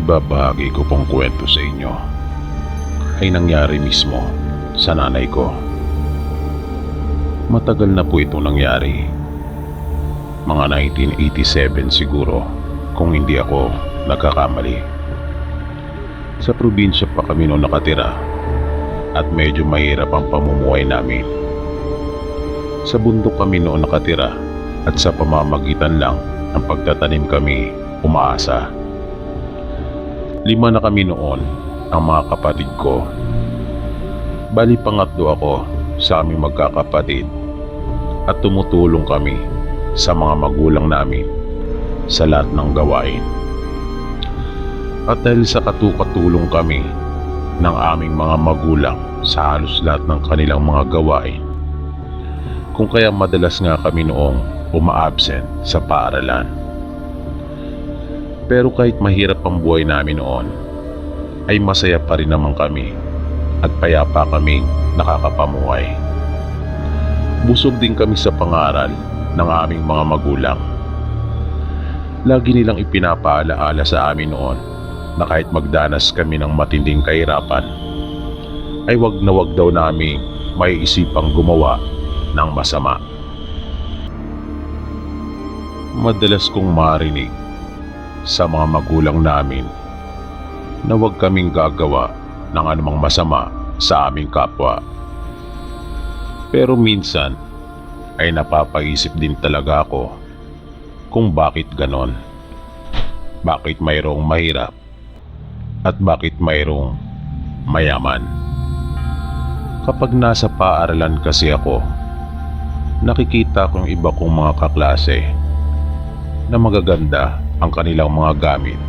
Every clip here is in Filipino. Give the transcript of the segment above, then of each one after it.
ibabahagi ko pong kwento sa inyo ay nangyari mismo sa nanay ko. Matagal na po itong nangyari. Mga 1987 siguro kung hindi ako nagkakamali. Sa probinsya pa kami noon nakatira at medyo mahirap ang pamumuhay namin. Sa bundok kami noon nakatira at sa pamamagitan lang ng pagtatanim kami umaasa. 5 na kami noon ang mga kapatid ko. Bali pangatlo ako sa aming magkakapatid at tumutulong kami sa mga magulang namin sa lahat ng gawain. At dahil sa katukatulong kami ng aming mga magulang sa halos lahat ng kanilang mga gawain, kung kaya madalas nga kami noong uma-absent sa paaralan. Pero kahit mahirap ang buhay namin noon, ay masaya pa rin naman kami at payapa kaming nakakapamuhay. Busog din kami sa pangaral ng aming mga magulang. Lagi nilang ipinapaalaala sa amin noon na kahit magdanas kami ng matinding kahirapan, ay wag na wag daw namin may isipang gumawa ng masama. Madalas kong marinig sa mga magulang namin na huwag kaming gagawa ng anumang masama sa aming kapwa. Pero minsan ay napapaisip din talaga ako kung bakit ganon. Bakit mayroong mahirap at bakit mayroong mayaman. Kapag nasa paaralan kasi ako, nakikita kong iba kong mga kaklase na magaganda ang kanilang mga gamit,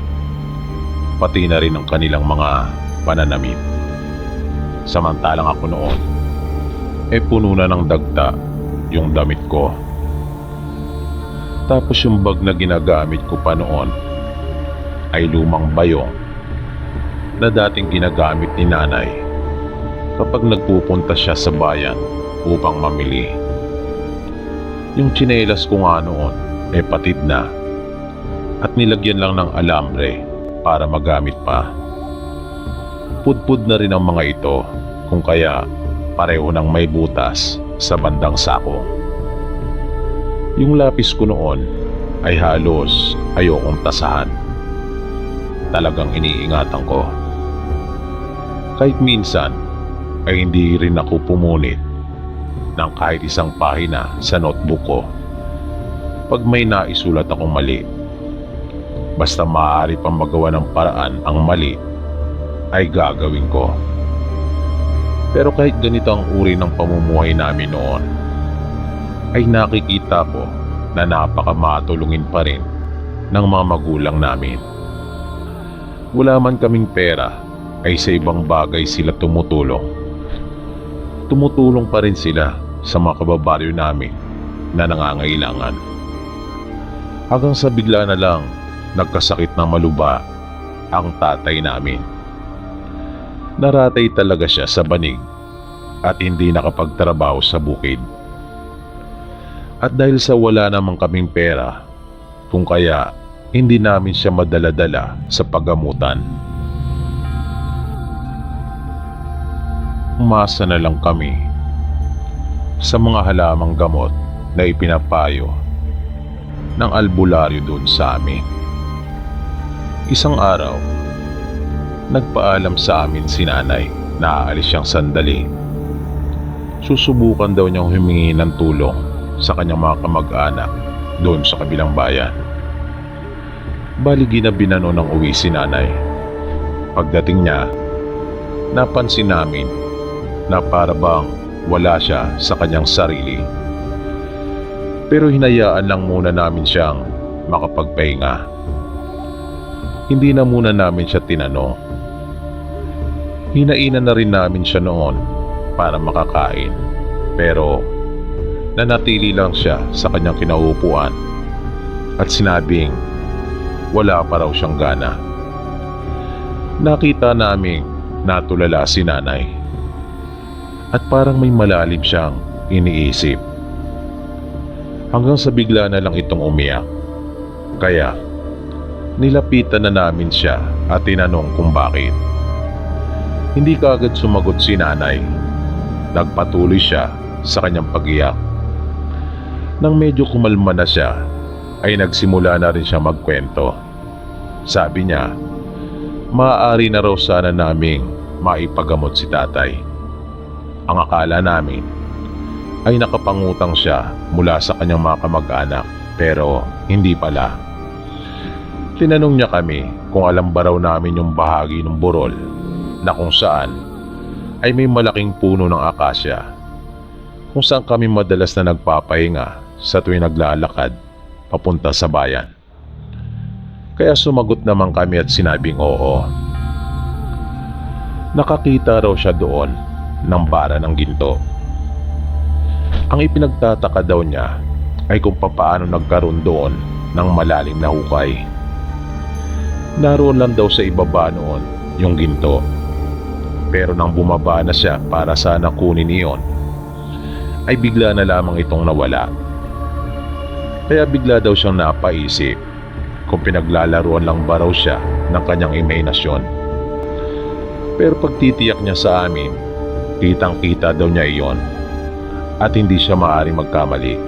pati na rin ang kanilang mga pananamit. Samantalang ako noon, puno na ng dagta yung damit ko. Tapos yung bag na ginagamit ko pa noon ay lumang bayong na dating ginagamit ni nanay kapag nagpupunta siya sa bayan upang mamili. Yung tsinelas ko nga noon patid na at nilagyan lang ng alambre para magamit pa. Pudpud na rin ang mga ito kung kaya pareho ng may butas sa bandang sako. Yung lapis ko noon ay halos ayokong tasahan. Talagang iniingatan ko. Kahit minsan ay hindi rin ako pumunit ng kahit isang pahina sa notebook ko pag may naisulat akong mali. Basta maaari pang magawa ng paraan ang mali, ay gagawin ko. Pero kahit ganito ang uri ng pamumuhay namin noon, ay nakikita ko na napakamatulungin pa rin ng mga magulang namin. Wala man kaming pera, ay sa ibang bagay sila tumutulong. Tumutulong pa rin sila sa mga kababaryo namin na nangangailangan. Hanggang sa bigla na lang nagkasakit ng maluba ang tatay namin. Naratay talaga siya sa banig at hindi nakapagtrabaho sa bukid. At dahil sa wala namang kaming pera, kung kaya hindi namin siya madala-dala sa paggamutan. Umasa na lang kami sa mga halamang gamot na ipinapayo ng albularyo doon sa amin. Isang araw, nagpaalam sa amin si nanay na aalis siyang sandali. Susubukan daw niyang humingi ng tulong sa kanyang mga kamag-anak doon sa kabilang bayan. Bali ginabi na noon ang uwi si nanay. Pagdating niya, napansin namin na para bang wala siya sa kanyang sarili. Pero hinayaan lang muna namin siyang makapagpahinga. Hindi na muna namin siya tinanong. Hinainan na rin namin siya noon para makakain. Pero nanatili lang siya sa kanyang kinaupuan at sinabing wala pa raw siyang gana. Nakita naming natulala si nanay at parang may malalim siyang iniisip. Hanggang sa bigla na lang itong umiyak. Kaya Nilapitan na namin siya at tinanong kung bakit. Hindi kaagad sumagot si nanay. Nagpatuloy siya sa kanyang pag-iyak. Nang medyo kumalma na siya, ay nagsimula na rin siya magkwento. Sabi niya, maaari na raw sana naming maipagamot si tatay. Ang akala namin ay nakapangutang siya mula sa kanyang mga kamag-anak, pero hindi pala. Tinanong niya kami kung alam ba raw namin yung bahagi ng burol na kung saan ay may malaking puno ng akasya, kung saan kami madalas na nagpapahinga sa tuwing naglalakad papunta sa bayan. Kaya sumagot naman kami at sinabing oo. Nakakita raw siya doon ng bara ng ginto. Ang ipinagtataka daw niya ay kung papaano nagkaroon doon ng malalim na hukay. Naroon lang daw sa ibaba noon yung ginto. Pero nang bumaba na siya para sana kunin iyon, ay bigla na lamang itong nawala. Kaya bigla daw siyang napaisip kung pinaglalaruan lang ba raw siya ng kanyang imahinasyon. Pero pagtitiyak niya sa amin, kitang-kita daw niya iyon at hindi siya maaaring magkamali.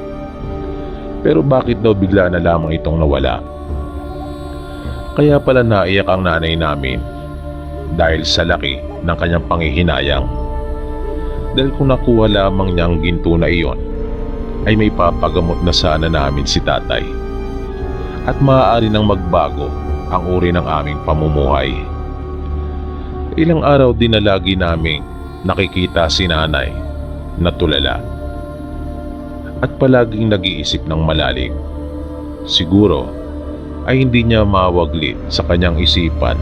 Pero bakit daw bigla na lamang itong nawala? Kaya pala naiyak ang nanay namin dahil sa laki ng kanyang panghihinayang. Dahil kung nakuha lamang niyang ginto na iyon, ay may papagamot na sana namin si tatay at maaari nang magbago ang uri ng aming pamumuhay. Ilang araw din na lagi naming nakikita si nanay na tulala at palaging nag-iisip ng malalim. Siguro ay hindi niya mawaglit sa kanyang isipan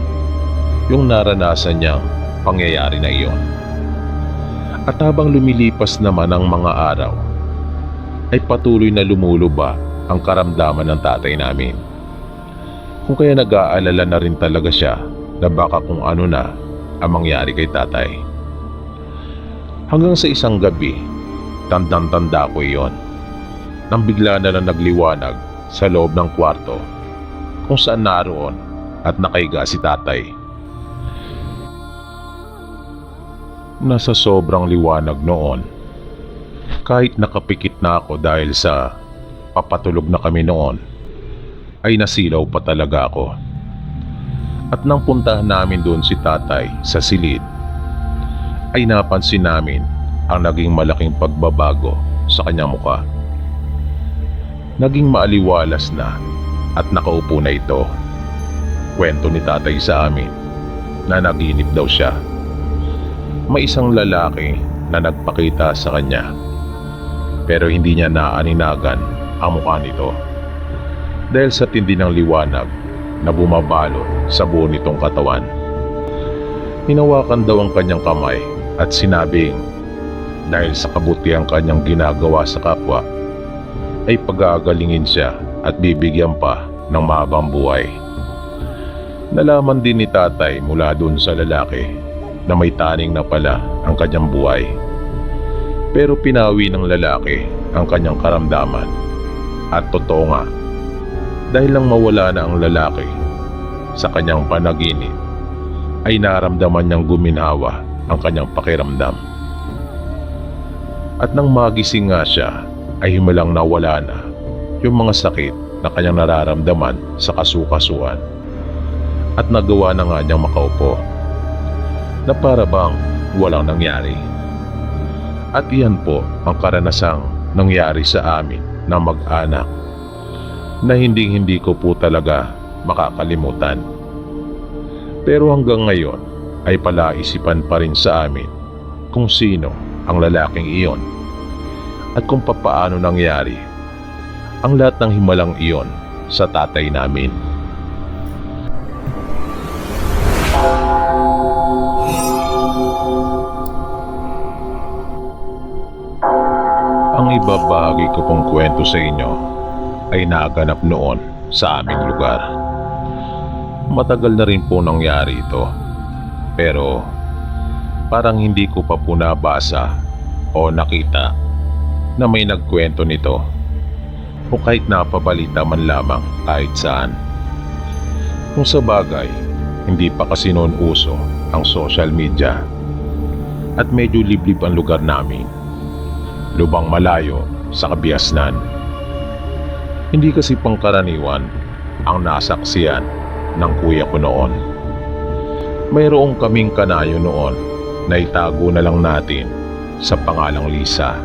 yung naranasan niyang pangyayari na iyon. At habang lumilipas naman ang mga araw, ay patuloy na lumuluba ang karamdaman ng tatay namin. Kung kaya nag-aalala na rin talaga siya na baka kung ano na ang mangyari kay tatay. Hanggang sa isang gabi, tandang-tanda ko iyon, nang bigla na lang nagliwanag sa loob ng kwarto kung saan naroon at nakahiga si tatay. Nasa sobrang liwanag noon, kahit nakapikit na ako dahil sa papatulog na kami noon, ay nasilaw pa talaga ako. At nang puntahan namin doon si tatay sa silid, ay napansin namin ang naging malaking pagbabago sa kanyang mukha. Naging maaliwalas na at nakaupo na ito. Kwento ni tatay sa amin na naginip daw siya. May isang lalaki na nagpakita sa kanya, pero hindi niya naaninagan ang mukha nito dahil sa tindi ng liwanag na bumabalot sa buo nitong katawan. Hinawakan daw ang kanyang kamay at sinabing dahil sa kabutihang kanyang ginagawa sa kapwa, ay pag-aagalingin siya at bibigyan pa ng mahabang buhay. Nalaman din ni tatay mula dun sa lalaki na may taning na pala ang kanyang buhay. Pero pinawi ng lalaki ang kanyang karamdaman. At totoo nga, dahil lang mawala na ang lalaki sa kanyang panaginip, ay naramdaman niyang guminhawa ang kanyang pakiramdam. At nang magising nga siya, ay himalang nawala na yung mga sakit na kanyang nararamdaman sa kasukasuan. At nagawa na nga niyang makaupo na para bang walang nangyari. At iyan po ang karanasang nangyari sa amin na mag-anak na hindi ko po talaga makakalimutan. Pero hanggang ngayon ay palaisipan pa rin sa amin kung sino ang lalaking iyon at kung papaano nangyari ang lahat ng himalang iyon sa tatay namin. Ang ibabahagi ko pong kwento sa inyo ay naganap noon sa aming lugar. Matagal na rin po nangyari ito, pero parang hindi ko pa po nabasa o nakita na may nagkwento nito o kahit napabalita man lamang kahit saan. Kung sa bagay, hindi pa kasi noon uso ang social media at medyo liblib ang lugar namin. Lubang malayo sa kabiasnan. Hindi kasi pangkaraniwan ang nasaksiyan ng kuya ko noon. Mayroong kaming kanayo noon na itago na lang natin sa pangalang Lisa.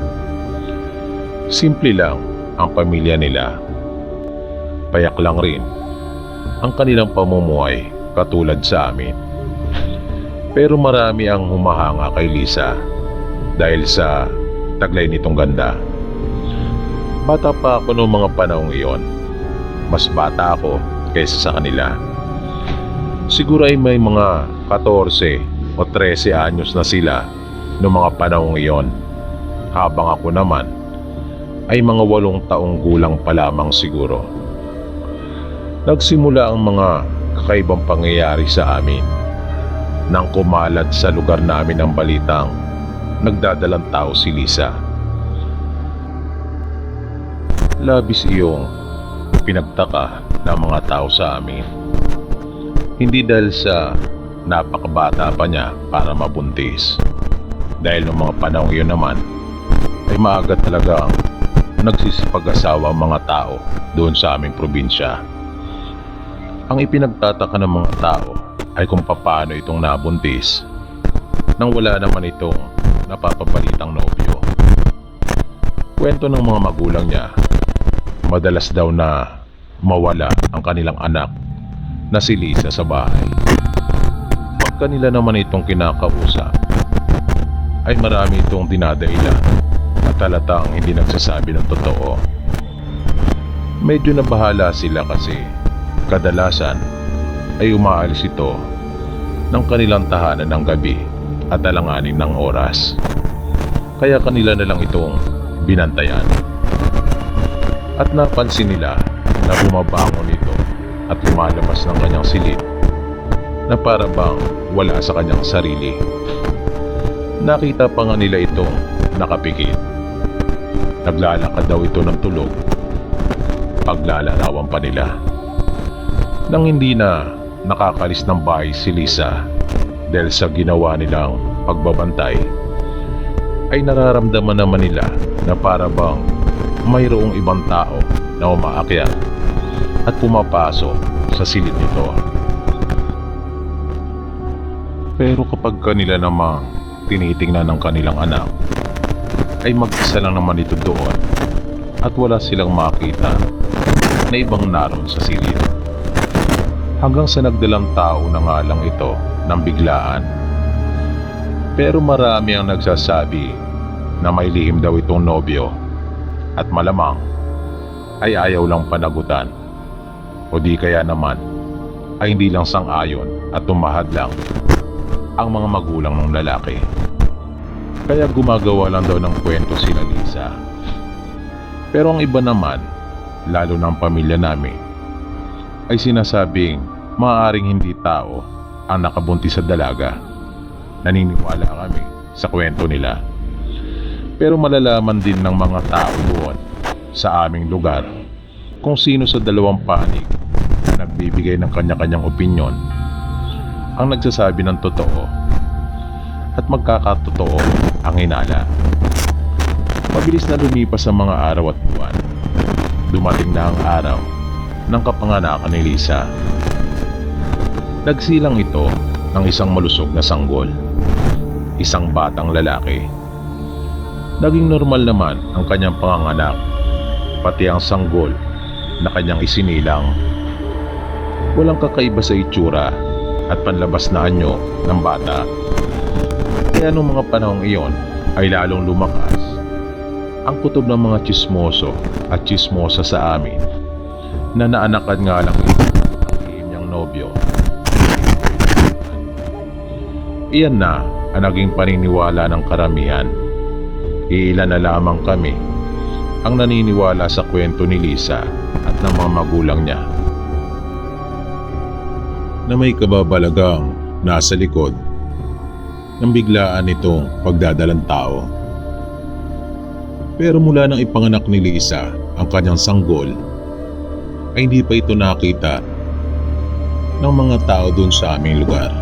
Simple lang ang pamilya nila. Payak lang rin ang kanilang pamumuhay katulad sa amin. Pero marami ang humahanga kay Lisa dahil sa taglay nitong ganda. Bata pa ako noong mga panahong iyon. Mas bata ako kaysa sa kanila. Siguro ay may mga 14 o 13 anyos na sila noong mga panahong iyon. Habang ako naman ay mga 8 taong gulang pa lamang siguro. Nagsimula ang mga kakaibang pangyayari sa amin nang kumalat sa lugar namin ang balitang nagdadalang tao si Lisa. Labis iyong pinagtaka ng mga tao sa amin. Hindi dahil sa napakabata pa niya para mabuntis. Dahil noong mga panahong iyon naman ay maaga talagang nagsisipag-asawa ang mga tao doon sa aming probinsya. Ang ipinagtataka ng mga tao ay kung paano itong nabuntis nang wala naman itong napapabalitang nobyo. Kwento ng mga magulang niya, madalas daw na mawala ang kanilang anak na si Lisa sa bahay. Pag kanila naman itong kinakausap, ay marami itong dinadailan at talatang hindi nagsasabi ng totoo. Medyo nabahala sila kasi kadalasan ay umaalis ito ng kanilang tahanan ng gabi at alanganin ng oras. Kaya kanila na lang itong binantayan. At napansin nila na bumabangon ito at lumalabas ng kanyang silid na para bang wala sa kanyang sarili. Nakita pa nga nila itong nakapikit. Naglalakad daw ito ng tulog. Paglalarawan pa nila. Nang hindi na nakakalis ng bahay si Lisa dahil sa ginawa nilang pagbabantay, ay nararamdaman naman nila na para bang mayroong ibang tao na umaakyat at pumapasok sa silid nito. Pero kapag kanila namang tinitingnan ng kanilang anak, ay mag-isa lang naman ito doon at wala silang makita na ibang naroon sa silid. Hanggang sa nagdalang tao na nga lang ito ng biglaan. Pero marami ang nagsasabi na may lihim daw itong nobyo at malamang ay ayaw lang panagutan o di kaya naman ay hindi lang sang-ayon at tumahad lang ang mga magulang ng lalaki. Kaya gumagawa lang daw ng kwento sila Lisa. Pero ang iba naman, lalo ng pamilya namin, ay sinasabing maaaring hindi tao ang nakabuntis sa dalaga. Naniniwala kami sa kwento nila. Pero malalaman din ng mga tao doon sa aming lugar kung sino sa dalawang panig na nagbibigay ng kanya-kanyang opinyon ang nagsasabi ng totoo at magkakatotoo ang hinala. Mabilis na lumipas ang mga araw at buwan. Dumating na ang araw ng kapanganakan ni Lisa. Nagsilang ito ng isang malusog na sanggol, isang batang lalaki. Naging normal naman ang kanyang panganganak, pati ang sanggol na kanyang isinilang. Walang kakaiba sa itsura at panlabas na anyo ng bata. Kaya noong mga panahong iyon ay lalong lumakas ang kutob ng mga tsismoso at tsismosa sa amin na naanakan nga lang ito ang lihim niyang nobyo. Iyan na ang naging paniniwala ng karamihan. Iilan na lamang kami ang naniniwala sa kwento ni Lisa at ng mga magulang niya na may kababalagang nasa likod ng biglaan nitong pagdadalang tao. Pero mula nang ipanganak ni Lisa ang kanyang sanggol, ay hindi pa ito nakita ng mga tao doon sa aming lugar.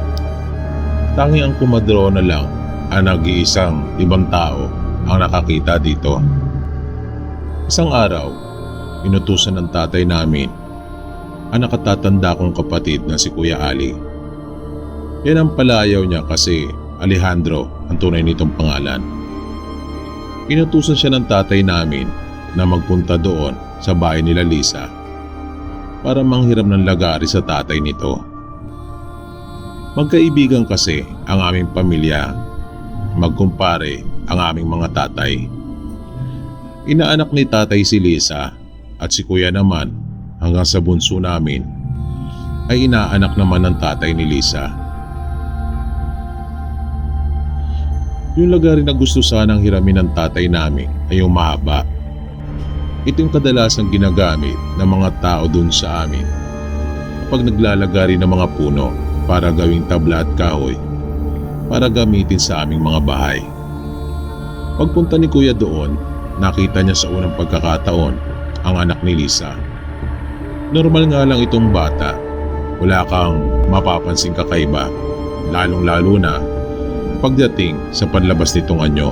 Tanging ang kumadro na lang ang nag-iisang ibang tao ang nakakita dito. Isang araw, inutusan ng tatay namin ang nakatatanda kong kapatid na si Kuya Ali. Yan ang palayaw niya kasi Alejandro ang tunay nitong pangalan. Inutusan siya ng tatay namin na magpunta doon sa bahay nila Lisa para manghiram ng lagari sa tatay nito. Magkaibigan kasi ang aming pamilya, magkumpare ang aming mga tatay. Inaanak ni tatay si Lisa at si kuya naman hanggang sa bunso namin ay inaanak naman ng tatay ni Lisa. Yung lagari na gusto sanang hiramin ng tatay namin ay yung mahaba. Ito yung kadalasang ginagamit ng mga tao dun sa amin kapag naglalagari ng mga puno para gawing tabla at kahoy para gamitin sa aming mga bahay. Pagpunta ni kuya doon, nakita niya sa unang pagkakataon ang anak ni Lisa. Normal nga lang itong bata, wala kang mapapansing kakaiba, lalong-lalo na pagdating sa panlabas nitong anyo.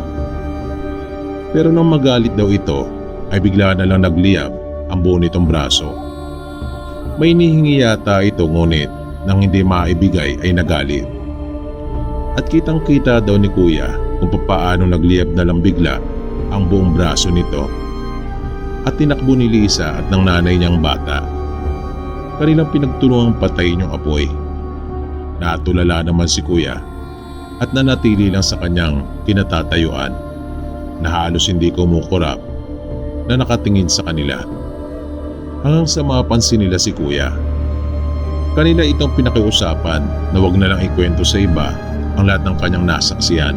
Pero nang magalit daw ito, ay bigla na lang nagliyab ang buo nitong braso. May hinihingi yata ito ngunit nang hindi maibigay ay nagalit. At kitang-kita daw ni kuya kung paano nagliyab na lang bigla ang buong braso nito. At tinakbo ni Lisa at ng nanay niyang bata. Kanilang pinagtulungang patayin yung apoy. Natulala naman si kuya at nanatili lang sa kanyang kinatatayuan na halos hindi kumukurap na nakatingin sa kanila. Hanggang sa mapansin nila si kuya. Kanila itong pinakiusapan na wag na lang ikwento sa iba ang lahat ng kanyang nasaksiyan.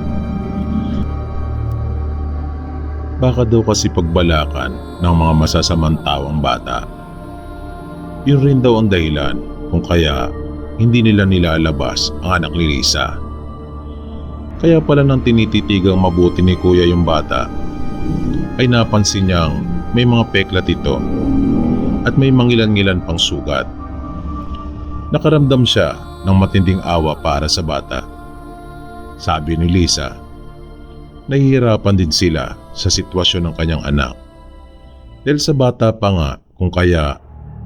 Baka daw kasi pagbalakan ng mga masasamang tawang bata. Yun rin daw ang dahilan kung kaya hindi nila nilalabas ang anak ni Lisa. Kaya pala nang tinititigang mabuti ni kuya yung bata, ay napansin niyang may mga peklat ito at may mangilan-ngilan pang sugat. Nakaramdam siya ng matinding awa para sa bata. Sabi ni Lisa, nahihirapan din sila sa sitwasyon ng kanyang anak. Dahil sa bata pa nga kung kaya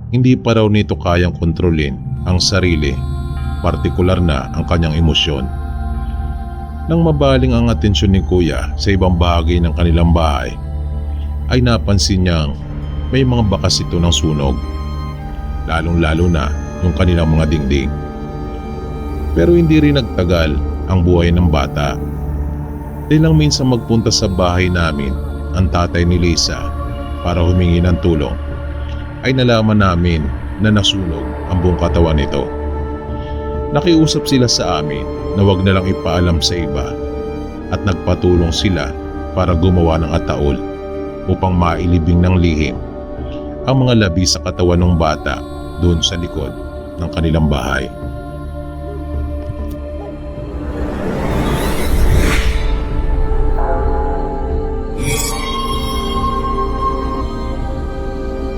hindi pa raw nito kayang kontrolin ang sarili, partikular na ang kanyang emosyon. Nang mabaling ang atensyon ni kuya sa ibang bahagi ng kanilang bahay, ay napansin niyang may mga bakas ito ng sunog, lalong-lalo na yung kanilang mga dingding. Pero hindi rin nagtagal ang buhay ng bata. Dahil lang minsan magpunta sa bahay namin ang tatay ni Lisa para humingi ng tulong, ay nalaman namin na nasunog ang buong katawan nito. Nakiusap sila sa amin na wag na lang ipaalam sa iba at nagpatulong sila para gumawa ng ataol upang mailibing ng lihim ang mga labi sa katawan ng bata doon sa likod ng kanilang bahay.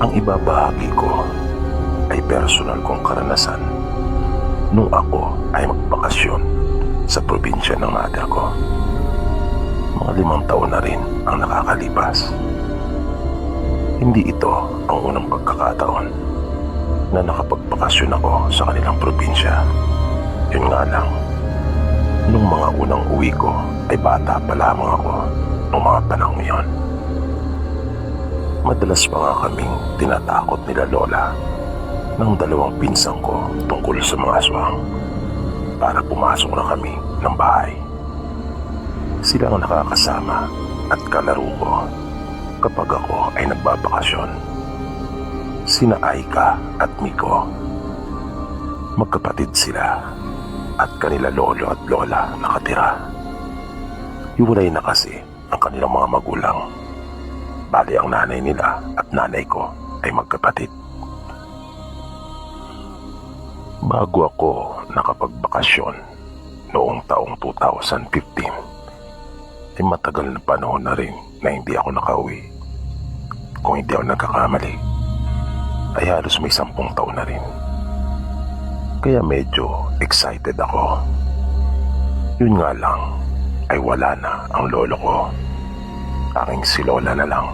Ang ibabahagi ko ay personal kong karanasan nung ako ay magbakasyon sa probinsya ng mother ko. Mga 5 taon na rin ang nakakalipas. Hindi ito ang unang pagkakataon na nakapagbakasyon ako sa kanilang probinsya. Yun nga lang, nung mga unang uwi ko ay bata pa lamang ako nung mga panahon yon. Madalas pa nga kaming tinatakot nila lola ng 2 pinsang ko tungkol sa mga aswang para pumasok na kami ng bahay. Sila ang nakakasama at kalaro ko kapag ako ay nagbabakasyon. Sina Aika at Miko. Magkapatid sila at kanila lolo at lola nakatira. Hiwalay na kasi ang kanilang mga magulang. Bali ang nanay nila at nanay ko ay magkapatid. Bago ako nakapagbakasyon noong taong 2015, ay matagal na panahon na rin na hindi ako nakauwi. Kung hindi ako nagkakamali, ay halos may 10 taon na rin. Kaya medyo excited ako. Yun nga lang ay wala na ang lolo ko. Aking si Lola na lang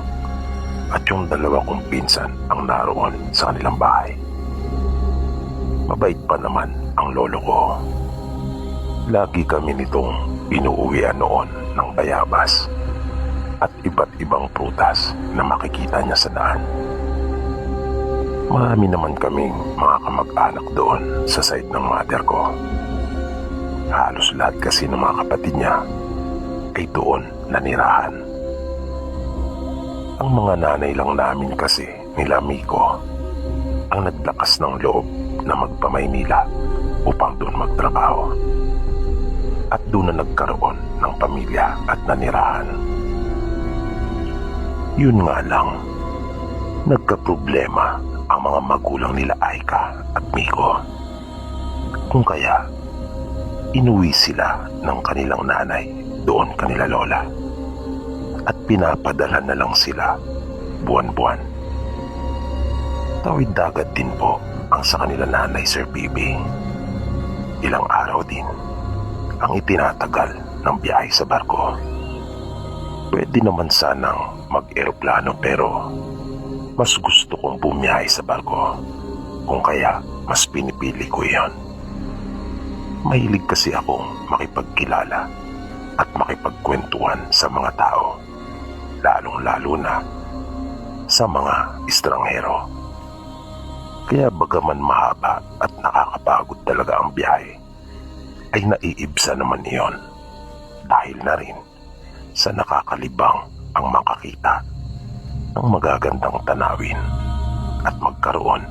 at yung dalawa kong pinsan ang naroon sa kanilang bahay. Mabait pa naman ang lolo ko. Lagi kami nitong inuuwian noon ng bayabas at iba't ibang prutas na makikita niya sa daan. Marami naman kaming mga kamag-anak doon sa side ng mother ko. Halos lahat kasi ng mga kapatid niya ay doon nanirahan. Ang mga nanay lang namin kasi nila Miko ang naglakas ng loob na magpa-Maynila upang doon magtrabaho. At doon na nagkaroon ng pamilya at nanirahan. Yun nga lang, nagkaproblema ang mga magulang nila Aika at Miko. Kung kaya, inuwi sila ng kanilang nanay doon kanila lola. At pinapadala na lang sila buwan-buwan. Tawid dagat din po ang sa kanila nanay, Sir Bibi. Ilang araw din ang itinatagal ng biyahe sa barko. Pwede naman sanang mag-eroplano pero mas gusto kong bumiyahe sa barko. Kung kaya, mas pinipili ko iyon. Mahilig kasi akong makipagkilala at makipagkwentuhan sa mga tao, lalong-lalo na sa mga estranghero. Kaya bagaman mahaba at nakakapagod talaga ang biyahe, ay naiibsa naman iyon dahil na rin sa nakakalibang ang makakita ng magagandang tanawin at magkaroon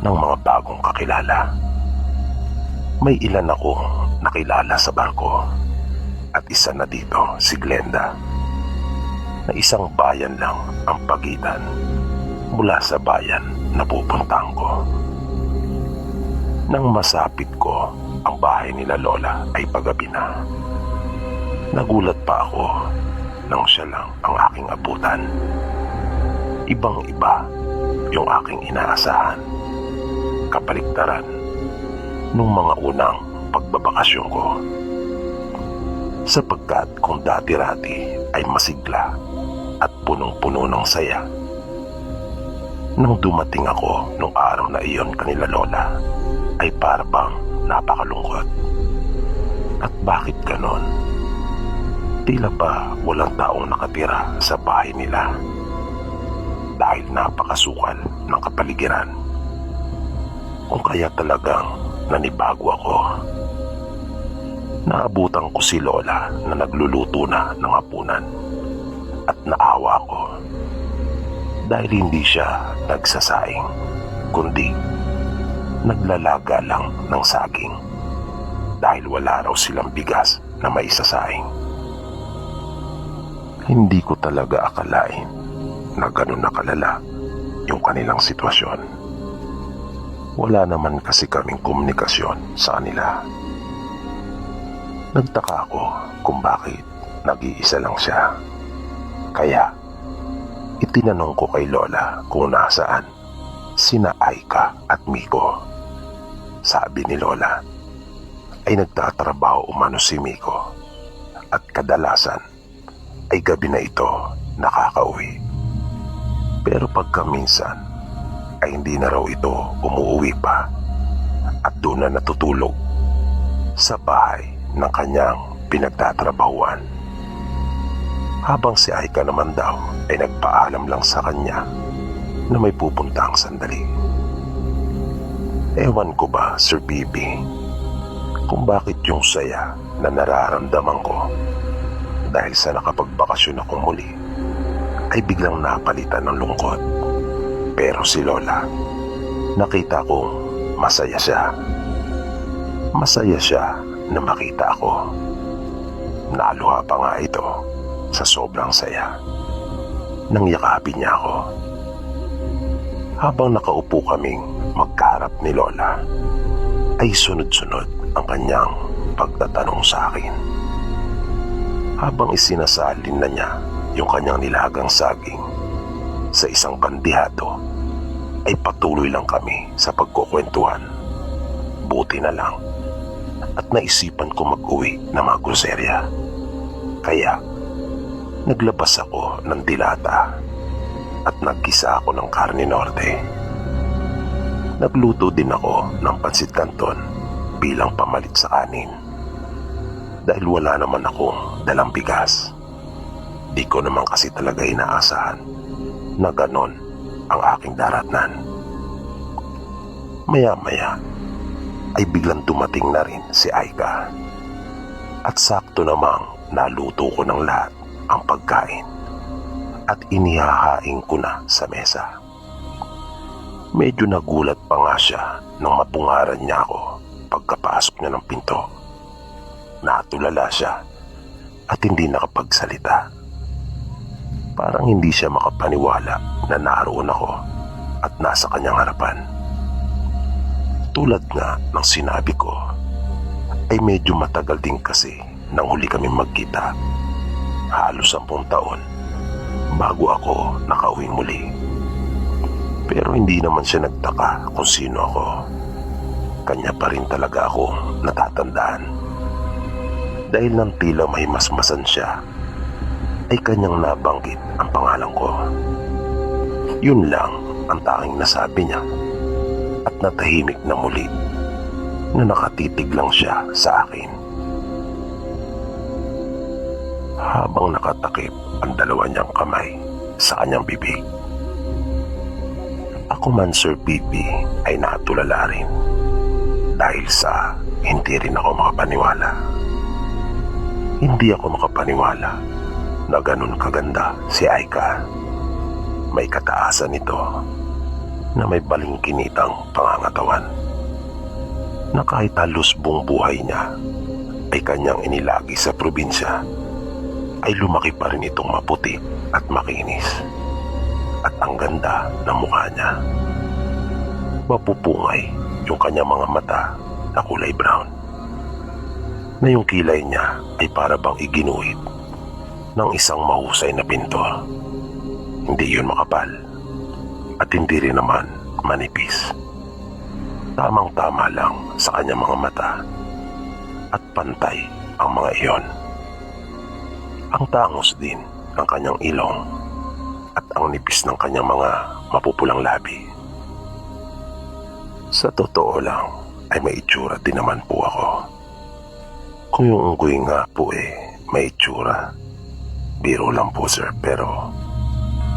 ng mga bagong kakilala. May ilan akong nakilala sa barko at isa na dito si Glenda, na isang bayan lang ang pagitan mula sa bayan na pupuntahan ko. Nang masapit ko ang bahay nila Lola ay paggabi na. Nagulat pa ako nang siya lang ang aking abutan. Ibang-iba yung aking inaasahan. Kapaligtaran nung mga unang pagbabakasyon ko. Sapagkat kung dati-rati ay masigla at punong-puno ng saya, nang dumating ako nung araw na iyon kanila Lola, ay parang napakalungkot. At bakit ganon? Tila ba walang taong nakatira sa bahay nila dahil napakasukal ng kapaligiran. Kung kaya talagang nanibago ako. Naabutan ko si Lola na nagluluto na ng hapunan at naawa ko dahil hindi siya nagsasaing kundi naglalaga lang ng saging dahil wala raw silang bigas na may sasaing. Hindi ko talaga akalain na ganun nakalala yung kanilang sitwasyon. Wala naman kasi kaming komunikasyon sa kanila. Nagtaka ako kung bakit nag-iisa lang siya. Kaya itinanong ko kay Lola kung nasaan sina Aika at Miko. Sabi ni Lola ay nagtatrabaho umano si Miko at kadalasan ay gabi na ito nakakauwi. Pero pagkaminsan ay hindi na raw ito umuwi pa at doon na natutulog sa bahay ng kanyang pinagtatrabahuan. Habang si Aika naman daw ay nagpaalam lang sa kanya na may pupuntang sandali. Ewan ko ba, Sir Bibi, kung bakit yung saya na nararamdaman ko dahil sa nakapagbakasyon ako muli ay biglang napalitan ng lungkot. Pero si Lola, nakita kong masaya siya. Masaya siya na makita ako. Naluha pa nga ito sa sobrang saya nang yakapin niya ako. Habang nakaupo kaming magkaharap ni Lola, ay sunod-sunod ang kanyang pagtatanong sa akin. Habang isinasalin na niya yung kanyang nilagang saging sa isang bandihado, ay patuloy lang kami sa pagkukwentuhan. buti na lang at naisipan ko mag-uwi na mga groserya. Kaya naglabas ako ng dilata at nagkisa ako ng karne norte. Nagluto din ako ng pansit canton bilang pamalit sa kanin. Dahil wala naman akong dalang bigas. Di ko naman kasi talaga inaasahan na ganon ang aking daratnan. Maya-maya ay biglang dumating na rin si Aika. At sakto namang naluto ko ng lahat ang pagkain at inihahain ko na sa mesa. Medyo nagulat pa nga siya nang mapungaran niya ako pagkapasok niya ng pinto. Natulala siya at hindi nakapagsalita. Parang hindi siya makapaniwala na naroon ako at nasa kanyang harapan. Tulad nga ng sinabi ko, ay medyo matagal din kasi nang huli kami magkita. Halos 10 taon bago ako nakauwi muli. Pero hindi naman siya nagtaka kung sino ako. Kanya pa rin talaga ako natatandaan. Dahil nang tila may masmasan siya, ay kanyang nabanggit ang pangalan ko. Yun lang ang tanging nasabi niya at natahimik na muli na nakatitig lang siya sa akin. Habang nakatakip ang dalawa niyang kamay sa kanyang bibig. Ako man, Sir Pipi, ay natulala rin dahil sa hindi rin ako makapaniwala. Hindi ako makapaniwala na ganun kaganda si Aika. May kataasan ito na may balingkinitang pangangatawan na kahit halos buong buhay niya ay kanyang inilagi sa probinsya, ay lumaki pa rin itong maputi at makinis. At ang ganda ng mukha niya. Mapupungay yung kanyang mga mata na kulay brown, na yung kilay niya ay para bang iginuhit ng isang mahusay na pintor. Hindi yun makapal at hindi rin naman manipis. Tamang-tama lang sa kanyang mga mata at pantay ang mga iyon. Ang tangos din ng kanyang ilong at ang nipis ng kanyang mga mapupulang labi. Sa totoo lang ay may itsura din naman po ako. Kung yung unggoy nga po may itsura, biro lang po sir, pero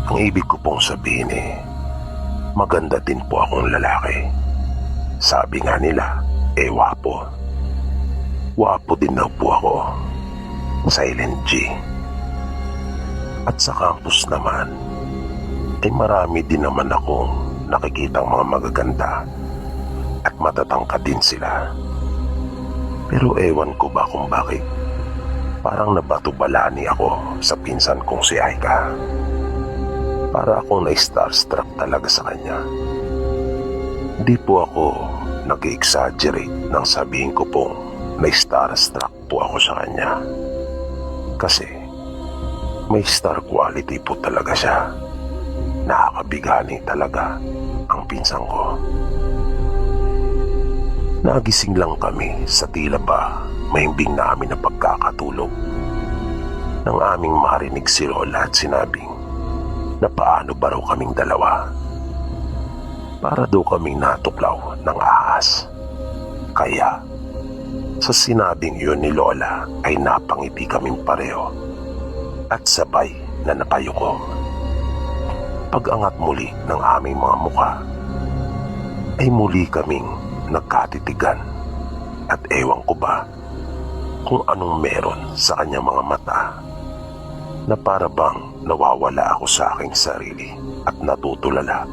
ang ibig ko pong sabihin maganda din po akong lalaki. Sabi nga nila, wapo. Wapo din daw po ako. Silent G. At sa campus naman, ay marami din naman akong nakikitang mga magaganda at matatangkad din sila. Pero ewan ko ba kung bakit parang nabato-balani ako sa pinsan kong si Aika. Para akong na-starstruck talaga sa kanya. Di po ako nag-exaggerate nang sabihin ko pong na-starstruck po ako sa kanya. Kasi may star quality po talaga siya. Nakakabigani talaga ang pinsan ko. Nagising lang kami sa tila ba mahimbing namin na pagkakatulog nang aming marinig si Lola at sinabing na paano ba raw kaming dalawa. Para daw kaming natuklaw ng ahas. Kaya sa sinabing yun ni Lola ay napangiti kaming pareho at sabay na napayuko. Pag-angat muli ng aming mga mukha ay muli kaming nagkatitigan at ewan ko ba kung anong meron sa kanyang mga mata na para bang nawawala ako sa aking sarili at natutulala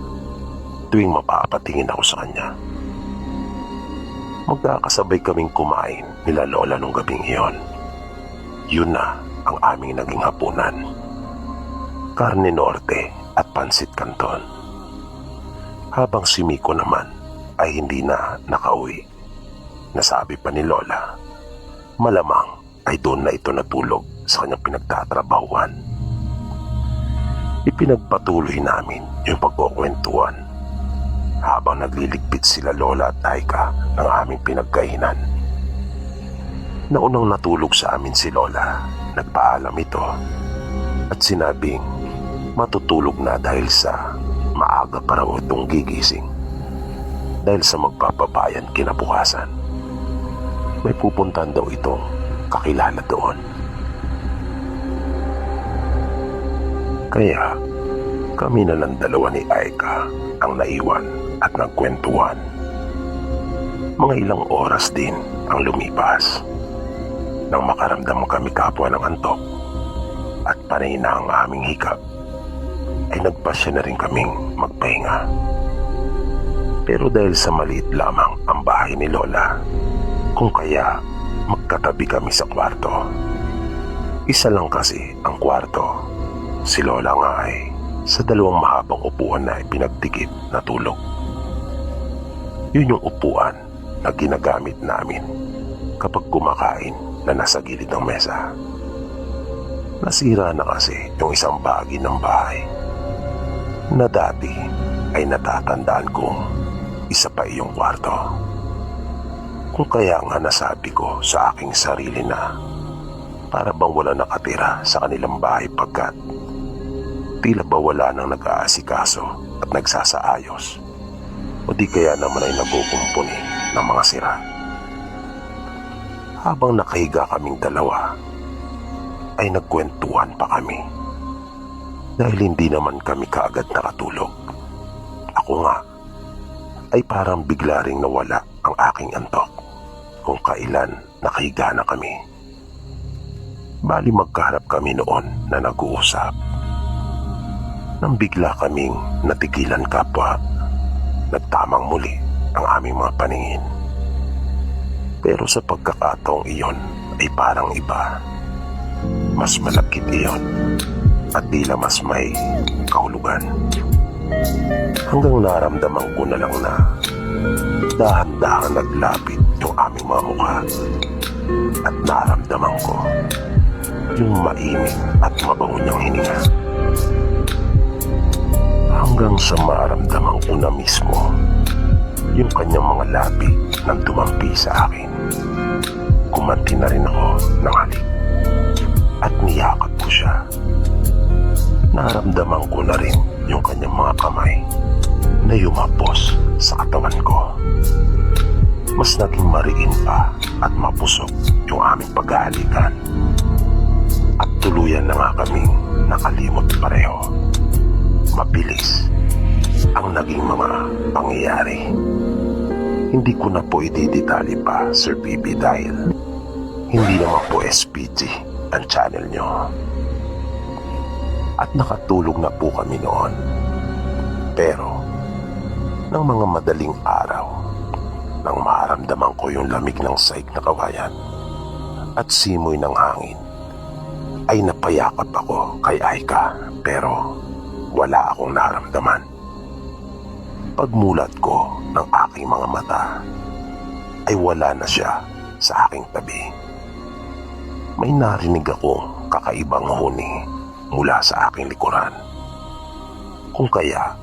tuwing mapapatingin ako sa kanya. Magkakasabay kaming kumain nila Lola nung gabing iyon. Yun na ang aming naging hapunan. Karne norte at pansit canton. Habang si Miko naman ay hindi na nakauwi. Nasabi pa ni Lola, malamang ay doon na ito natulog sa kanyang pinagtatrabahuan. Ipinagpatuloy namin yung pagkukwentuhan habang nagliligpit sila Lola at Aika ng aming pinagkainan. Naunang natulog sa amin si Lola, nagpaalam ito at sinabing matutulog na dahil sa maaga pa raw itong gigising dahil sa magpapabayan kinabukasan. May pupuntan daw itong kakilala doon. Kaya kami na lang dalawa ni Aika ang naiwan at nagkwentuhan. Mga ilang oras din ang lumipas nang makaramdam kami kapwa ng antok at panay na ang aming hikap, ay nagpasya na rin kaming magpahinga. Pero dahil sa maliit lamang ang bahay ni Lola, kung kaya magkatabi kami sa kwarto. Isa lang kasi ang kwarto. Si Lola nga ay sa dalawang mahabang upuan na ipinagdikit na tulog. Yun yung upuan na ginagamit namin kapag kumakain na nasa gilid ng mesa. Nasira na kasi yung isang bahagi ng bahay na dati ay natatandaan kong isa pa iyong kwarto. Kung kaya nga nasabi ko sa aking sarili na para bang wala nakatira sa kanilang bahay pagkat tila ba wala nang nag-aasikaso at nagsasaayos o di kaya naman ay nagukumpuni ng mga sira. Habang nakahiga kaming dalawa ay nagkwentuhan pa kami dahil hindi naman kami kaagad nakatulog. Ako nga ay parang bigla ring nawala ang aking antok kung kailan nakahiga na kami. Bali magkaharap kami noon na nag-uusap nang bigla kaming natigilan kapwa. Nagtamang muli ang aming mga paningin. Pero sa pagkakataong iyon ay parang iba. Mas malapit iyon at tila mas may kahulugan. Hanggang naramdaman ko na lang na dahan-dahan naglapit yung aming mga mukha at naramdaman ko yung mainit at mabaho niyang hininga. Hanggang sa maramdaman ko na mismo yung kanyang mga labi nang tumampi sa akin. Kumanti na rin ako ng halik at niyakap ko siya. Naramdaman ko na rin yung kanyang mga kamay na yumapos sa katawan ko. Mas naging mariin pa at mapusok yung aming paghahalikan. At tuluyan na nga kaming nakalimot pareho. Mabilis ang naging mga pangyayari. Hindi ko na po ididetali pa, Sir PB, dahil hindi naman po SPG ang channel nyo. At nakatulog na po kami noon. Pero ng mga madaling araw, nang maramdaman ko yung lamig ng saik na kawayan at simoy ng hangin, ay napayakap ako kay Aika pero wala akong naramdaman. Pagmulat ko ng aking mga mata ay wala na siya sa aking tabi. May narinig akong kakaibang huni mula sa aking likuran. Kung kaya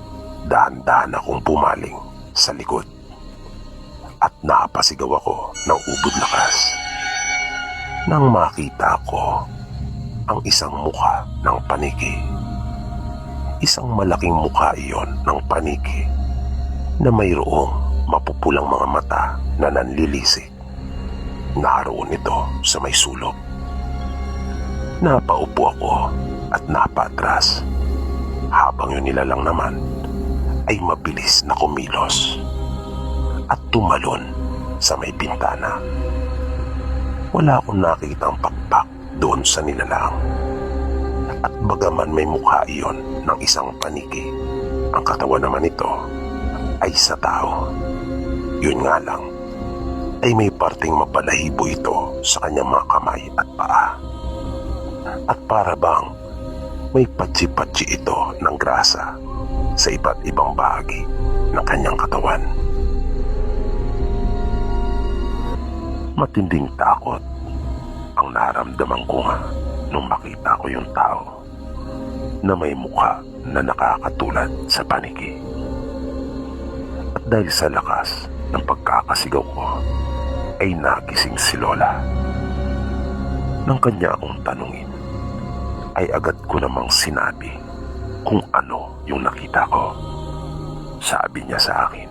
dahan-dahan akong pumaling sa likod at napasigaw ako ng ubod lakas nang makita ko ang isang mukha ng paniki. Isang malaking mukha iyon ng paniki na mayroong mapupulang mga mata na nanlilisik. Naroon ito sa may sulok. Napaupo ako at napatras habang yun nilalang naman ay mabilis na kumilos at tumalon sa may bintana. Wala akong nakitang pakpak doon sa nilalang. At bagaman may mukha iyon ng isang paniki, ang katawan naman ito ay sa tao. Yun nga lang, ay may parting mapalahibo ito sa kanyang mga kamay at paa. At para bang may patsi-patsi ito ng grasa sa iba't ibang bahagi ng kanyang katawan. Matinding takot ang naramdaman ko nga nung makita ko yung tao na may mukha na nakakatulad sa paniki. At dahil sa lakas ng pagkakasigaw ko, ay nagising si Lola. Nang kanya akong tanungin, ay agad ko namang sinabi kung ano yung nakita ko. Sabi niya sa akin,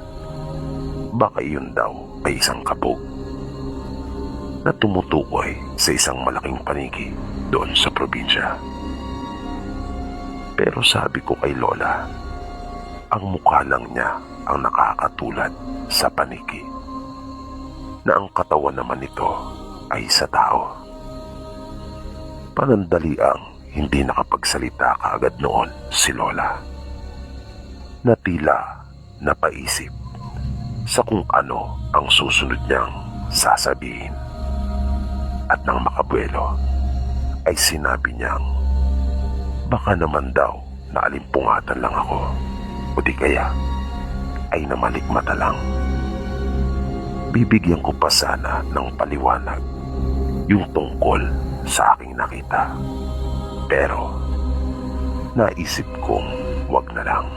baka iyon daw ay isang kabog na tumutukoy sa isang malaking paniki doon sa probinsya. Pero sabi ko kay Lola, ang mukha lang niya ang nakakatulad sa paniki, na ang katawan naman nito ay sa tao. Panandaliang hindi nakapagsalita kaagad noon si Lola, na tila napaisip sa kung ano ang susunod niyang sasabihin. At nang makabuelo, ay sinabi niyang baka naman daw naalimpungatan lang ako, o di kaya ay namalikmata lang. Bibigyan ko pa sana ng paliwanag yung tungkol sa aking nakita, pero naisip kong wag na lang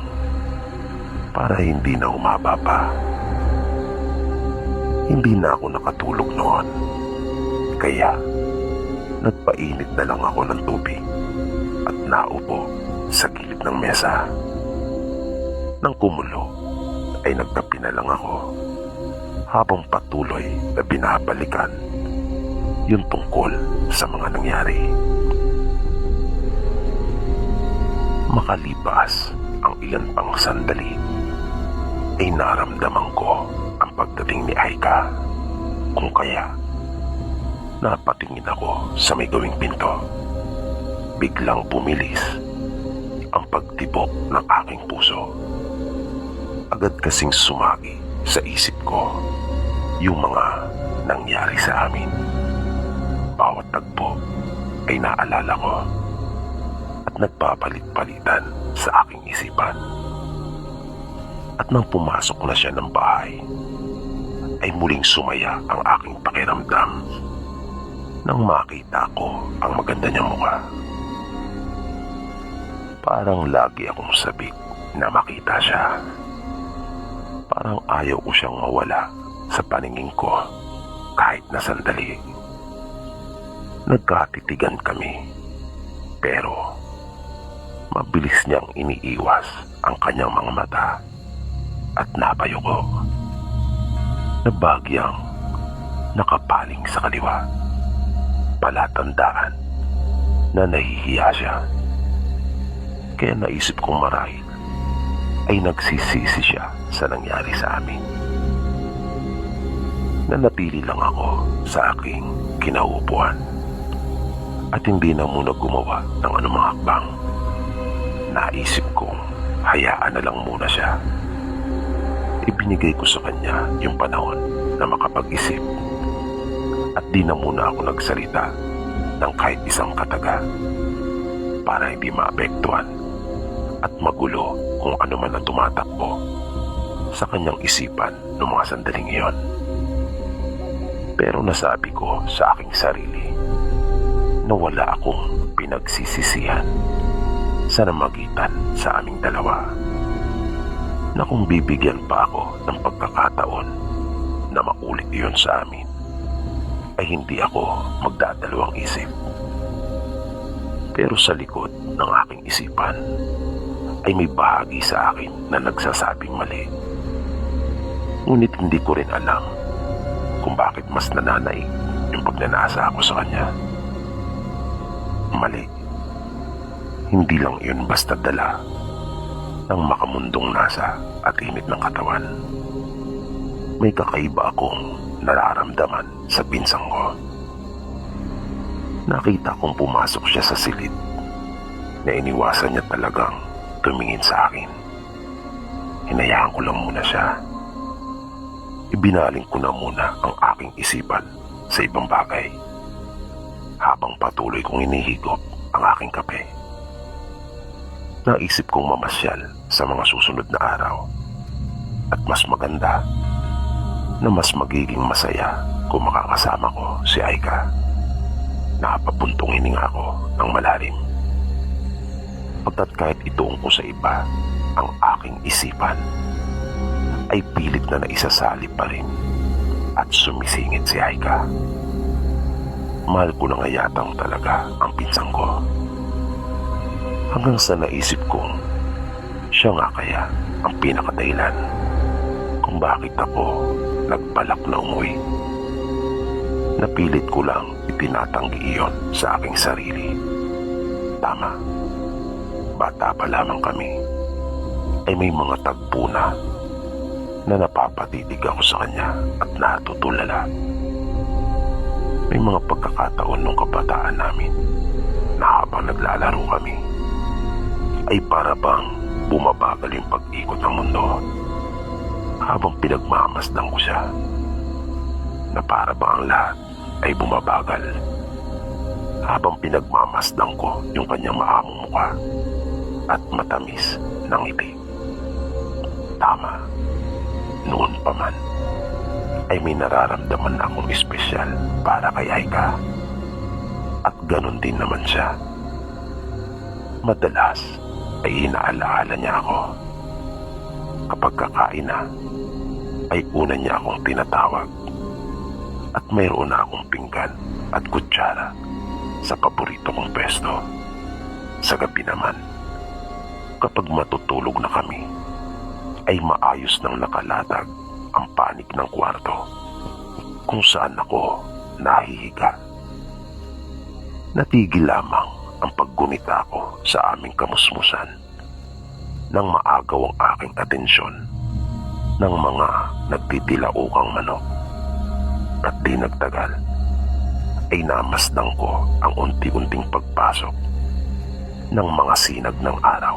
para hindi na umaba pa. Hindi na ako nakatulog noon, kaya nagpainit na lang ako ng tubig at naupo sa gilid ng mesa. Nang kumulo, ay nagkape na lang ako habang patuloy na binabalikan yung tungkol sa mga nangyari. Makalipas ang ilan pang sandali, ay naramdaman ko ang pagdating ni Aika, kung kaya napatingin ako sa may gawing pinto. Biglang bumilis ang pagtibok ng aking puso. Agad kasing sumagi sa isip ko yung mga nangyari sa amin. Bawat tagpo ay naalala ko at nagpapalit-palitan sa aking isipan. At nang pumasok na siya ng bahay, ay muling sumaya ang aking pakiramdam nang makita ko ang maganda niyang mukha. Parang lagi akong sabik na makita siya. Parang ayaw ko siyang mawala sa paningin ko kahit na sandali. Nagkatitigan kami, pero mabilis niyang iniiwas ang kanyang mga mata at napayo ko. Nabagyang nakapaling sa kaliwa, palatandaan na nahihiya siya. Kaya naisip kong marahil ay nagsisisi siya sa nangyari sa amin. Nanatili lang ako sa aking kinauupuan at hindi na muna gumawa ng anumang hakbang. Naisip kong hayaan na lang muna siya. Ibinigay ko sa kanya yung panahon na makapag-isip at di na muna ako nagsalita ng kahit isang kataga para hindi maapektuhan at magulo kung ano man ang tumatakbo sa kanyang isipan noong mga sandaling iyon. Pero nasabi ko sa aking sarili na wala akong pinagsisisihan sa namagitan sa aming dalawa, na kung bibigyan pa ako ng pagkakataon na maulit iyon sa amin, ay hindi ako magdadalawang isip. Pero sa likod ng aking isipan ay may bahagi sa akin na nagsasabing mali. Ngunit hindi ko rin alam kung bakit mas nananaig yung pagnanasa ako sa kanya. Mali. Hindi lang yun basta dala ng makamundong nasa at init ng katawan. May kakaiba akong nararamdaman sa pinsang ko. Nakita kong pumasok siya sa silid na iniwasan niya talagang tumingin sa akin. Hinayaan ko lang muna siya. Ibinaling ko na muna ang aking isipan sa ibang bagay habang patuloy kong inihigop ang aking kape. Naisip kong mamasyal sa mga susunod na araw at mas maganda na mas magiging masaya kung makakasama ko si Aika. Nakapabuntong hininga ako ng malalim. Pagkat kahit ituong ko sa iba ang aking isipan, ay pilit na naisasali pa rin at sumisingit si Aika. Mahal ko na nga yatang talaga ang pinsan ko. Hanggang sa naisip kong siya nga kaya ang pinakadahilan kung bakit ako nagbalak na umuwi. Napilit ko lang itinatanggi iyon sa aking sarili. Tama, bata pa lamang kami ay may mga tagpo na napapatitig ako sa kanya at natutulala. May mga pagkakataon nung kabataan namin na habang naglalaro kami ay para bang bumabagal yung pag-ikot ng mundo habang pinagmamasdan ko siya, na para bang ang lahat ay bumabagal habang pinagmamasdan ko yung kanyang maamong mukha at matamis ng ngiti. Tama, noon pa man ay may nararamdaman akong espesyal para kay Aika, at ganun din naman siya. Madalas ay inaalaala niya ako. Kapag kakain na, ay una niya akong tinatawag at mayroon na akong pinggan at kutsara sa paborito kong pwesto. Sa gabi naman, kapag matutulog na kami, ay maayos nang nakalatag ang panig ng kwarto kung saan ako nahihiga. Natigil lamang ang paggunita ko sa aming kamusmusan nang maagaw ang aking atensyon ng mga nagtitilaukang manok, at di nagtagal ay namasdan ko ang unti-unting pagpasok ng mga sinag ng araw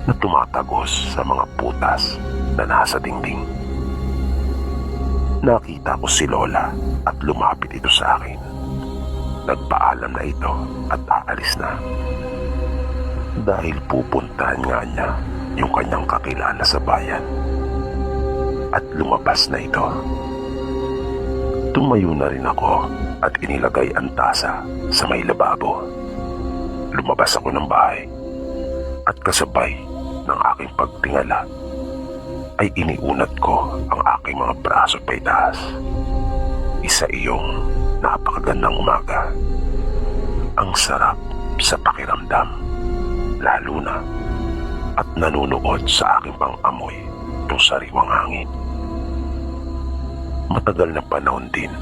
na tumatagos sa mga putas na nasa dingding. Nakita ko si Lola at lumapit ito sa akin. Nagpaalam na ito at aalis na dahil pupuntahan nga niya yung kanyang kakilala sa bayan. At lumabas na ito. Tumayo na rin ako at inilagay ang tasa sa may lababo. Lumabas ako ng bahay at kasabay ng aking pagtingala ay iniunat ko ang aking mga braso pa itaas. Isa iyong napakagandang umaga. Ang sarap sa pakiramdam, lalo na at nanunuod sa aking pang-amoy yung sariwang hangin. Matagal na panahon din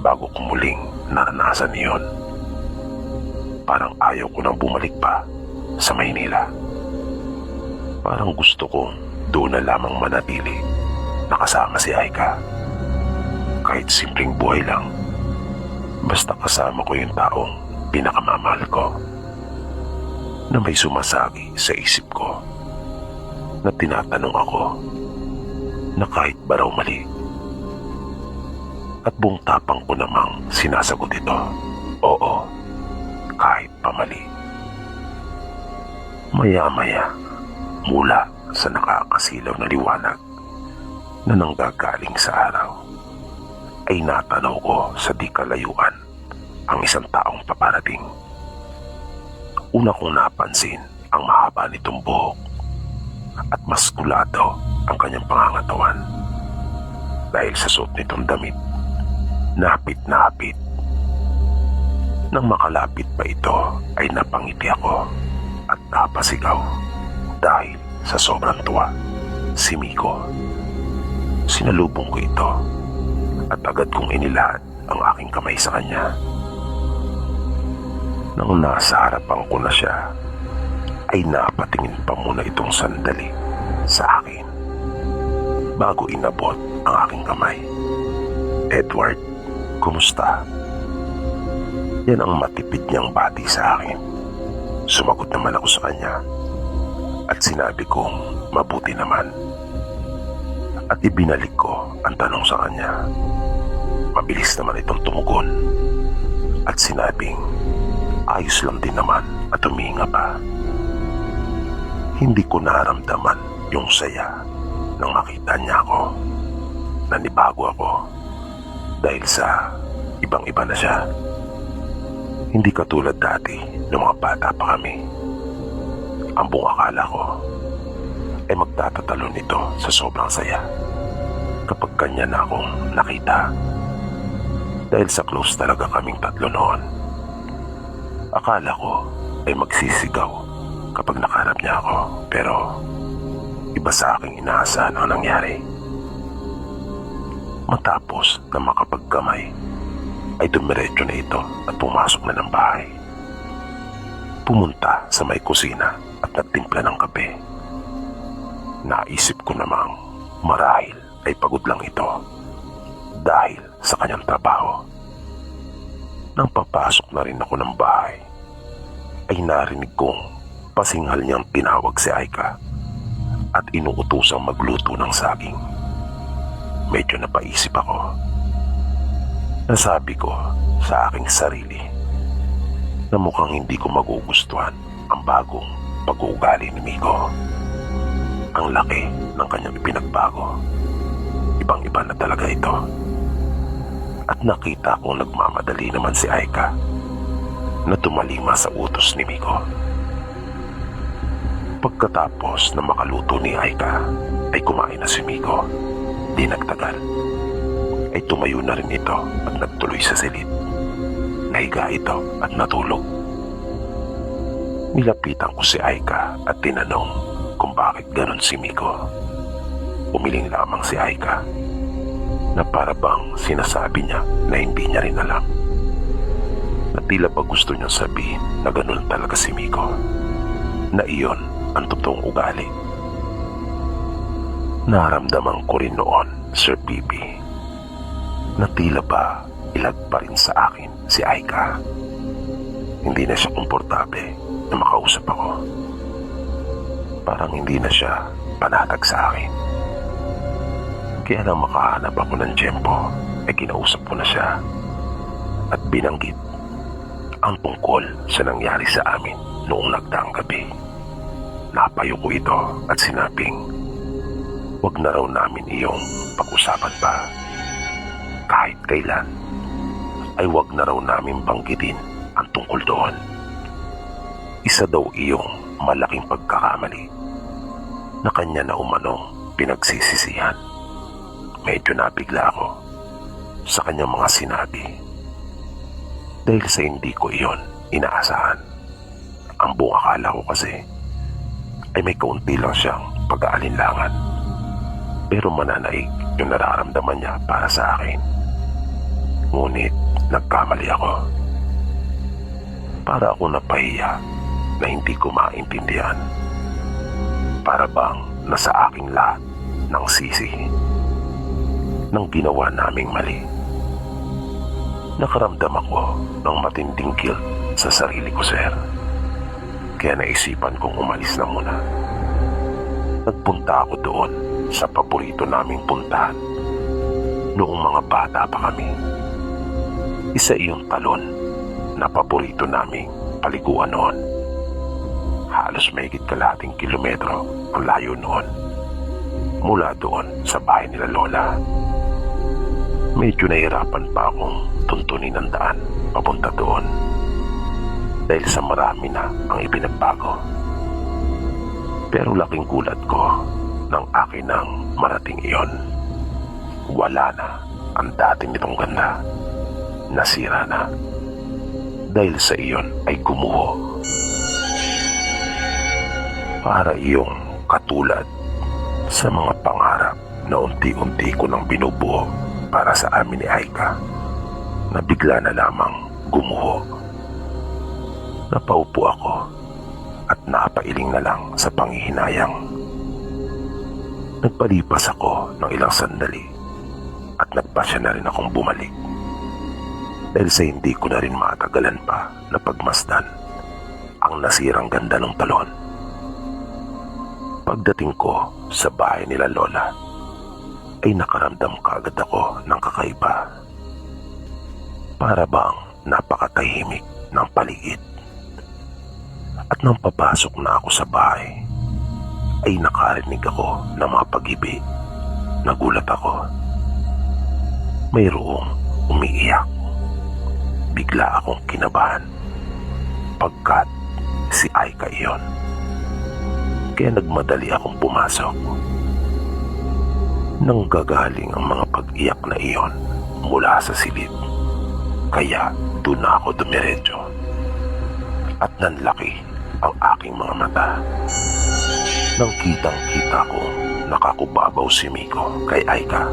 bago ko muling naranasan iyon. Parang ayaw ko nang bumalik pa sa Maynila. Parang gusto kong doon na lamang manatili nakasama si Aika. Kahit simpleng buhay lang, basta kasama ko yung taong pinakamamahal ko, na may sumasagi sa isip ko na tinatanong ako na kahit ba raw mali, at buong tapang ko namang sinasagot ito, oo, kahit pa mali. Maya-maya, mula sa nakakasilaw na liwanag na nanggagaling sa araw, ay natanaw ko sa di kalayuan ang isang taong paparating. Una kong napansin ang mahaba nitong buhok at maskulado ang kanyang pangangatawan. Dahil sa suot nitong damit, napit na hapit. Nang makalapit pa ito ay napangiti ako at napasigaw dahil sa sobrang tuwa. Si Miko. Sinalubong ko ito at agad kong inilahad ang aking kamay sa kanya. Nang nasa harapan ko na siya, ay napatingin pa muna itong sandali sa akin bago inabot ang aking kamay. Edward, kumusta? Yan ang matipid niyang bati sa akin. Sumagot naman ako sa kanya at sinabi kong mabuti naman. At ibinalik ko ang tanong sa kanya. Mabilis naman itong tumugon at sinabing ayos lang din naman at huminga pa. Hindi ko naramdaman yung saya nang makita niya ako. Nanibago ako dahil sa ibang-iba na siya. Hindi katulad dati nung mga bata pa kami. Ang buong akala ko ay magtatatalon ito sa sobrang saya kapag kanya na akong nakita. Dahil sa close talaga kaming tatlo noon. Akala ko ay magsisigaw kapag nakaharap niya ako, pero iba sa aking inaasahan ang nangyari. Matapos na makapagkamay ay dumiretso na ito at pumasok na ng bahay. Pumunta sa may kusina at nagtimpla ng kape. Naisip ko namang marahil ay pagod lang ito dahil sa kanyang trabaho. Nang papasok na rin ako ng bahay, ay narinig kong pasinghal niyang tinawag si Aika at inuutosang magluto ng saging. Medyo napaisip ako. Nasabi ko sa aking sarili na mukhang hindi ko magugustuhan ang bagong pag-uugali ni Miko. Ang laki ng kanyang ipinagbago. Ibang-iba na talaga ito. At nakita kong nagmamadali naman si Aika na tumalima sa utos ni Miko. Pagkatapos na makaluto ni Aika ay kumain na si Miko. Di nagtagal ay tumayo na rin ito at nagtuloy sa silid. Nahiga ito at natulog. Nilapitan ko si Aika at tinanong kung bakit ganon si Miko. Umiling lamang si Aika na para bang sinasabi niya na hindi niya rin alam. Na tila ba gusto niyang sabihin na ganon talaga si Miko. Na iyon ang totoong ugali. Naramdaman ko rin noon, Sir Bibi, na tila ba ilag pa rin sa akin si Aika. Hindi na siya komportable na makausap ako. Parang hindi na siya panatag sa akin. Kaya nang makahanap ako ng tiyempo, ay kinausap ko na siya at binanggit ang tungkol sa nangyari sa amin noong nagdaang gabi. Napayo ko ito at sinabing wag na raw namin iyong pag-usapan pa. Kahit kailan ay wag na raw namin banggitin ang tungkol doon. Isa daw iyong malaking pagkakamali na kanya na umanong pinagsisisihan. Medyo nabigla ako sa kanyang mga sinabi dahil sa hindi ko iyon inaasahan. Ang buong akala ko kasi ay may kaunti lang siyang pag-aalinlangan, pero mananaig yung nararamdaman niya para sa akin. Ngunit nagkamali ako. Para ako napahiya na hindi ko maintindihan. Para bang nasa aking lahat ng sisi ng ginawa naming mali. Nakaramdam ako ng matinding guilt sa sarili ko, sir. Kaya naisipan kong umalis na muna. Nagpunta ako doon sa paborito naming puntahan noong mga bata pa kami. Isa iyong talon na paborito naming paliguan noon. Halos mahigit kalahating kilometro ang layo noon mula doon sa bahay nila Lola. Medyo nahirapan pa akong tuntunin ang daan papunta doon dahil sa marami na ang ipinagbago. Pero laking gulat ko nang akin nang marating iyon. Wala na ang dating nitong ganda. Nasira na dahil sa iyon ay gumuho. Para iyong katulad sa mga pangarap na unti-unti ko nang binubuo para sa amin ni Aika, na bigla na lamang gumuho. Napaupo ako at napailing na lang sa panghihinayang. Nagpalipas ako ng ilang sandali at nagpasya na rin akong bumalik dahil sa hindi ko na rin matagalan pa na pagmasdan ang nasirang ganda ng talon. Pagdating ko sa bahay nila Lola ay nakaramdam kaagad ako ng kakaiba. Para bang napakatahimik ng paligid. At nang papasok na ako sa bahay ay nakarinig ako ng mga pag-ibi. Nagulat ako. Mayroong umiiyak. Bigla akong kinabahan pagkat si Aika iyon. kaya nagmadali akong pumasok. Nanggagaling ang mga pag-iyak na iyon mula sa silid, kaya doon na ako dumiretso. At nanlaki ang aking mga mata nang kitang-kita ko nakakubabaw si Miko kay Aika.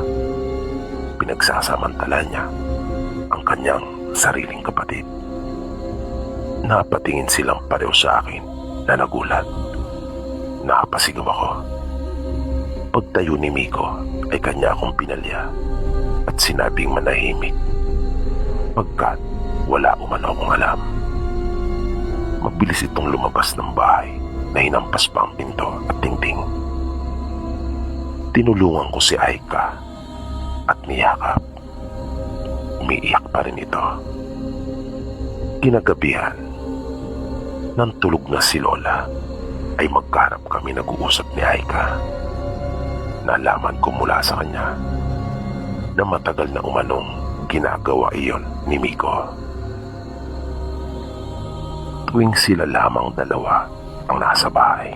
Pinagsasamantala niya ang kanyang sariling kapatid. Napatingin silang pareho sa akin na nagulat. Napasigaw ako. Pagtayo ni Miko ay kanya akong pinalya at sinabing manahimik pagkat wala umano akong alam. Mabilis itong lumabas ng bahay na hinampas pa ang pinto at tingting. Tinulungan ko si Aika at niyakap. Umiiyak pa rin ito. Kinagabihan, nang tulog na si Lola, ay magkarap kami nag-uusap ni Aika. Nalaman ko mula sa kanya na matagal na umanong ginagawa iyon ni Miko. Tuwing sila lamang dalawa ang nasa bahay,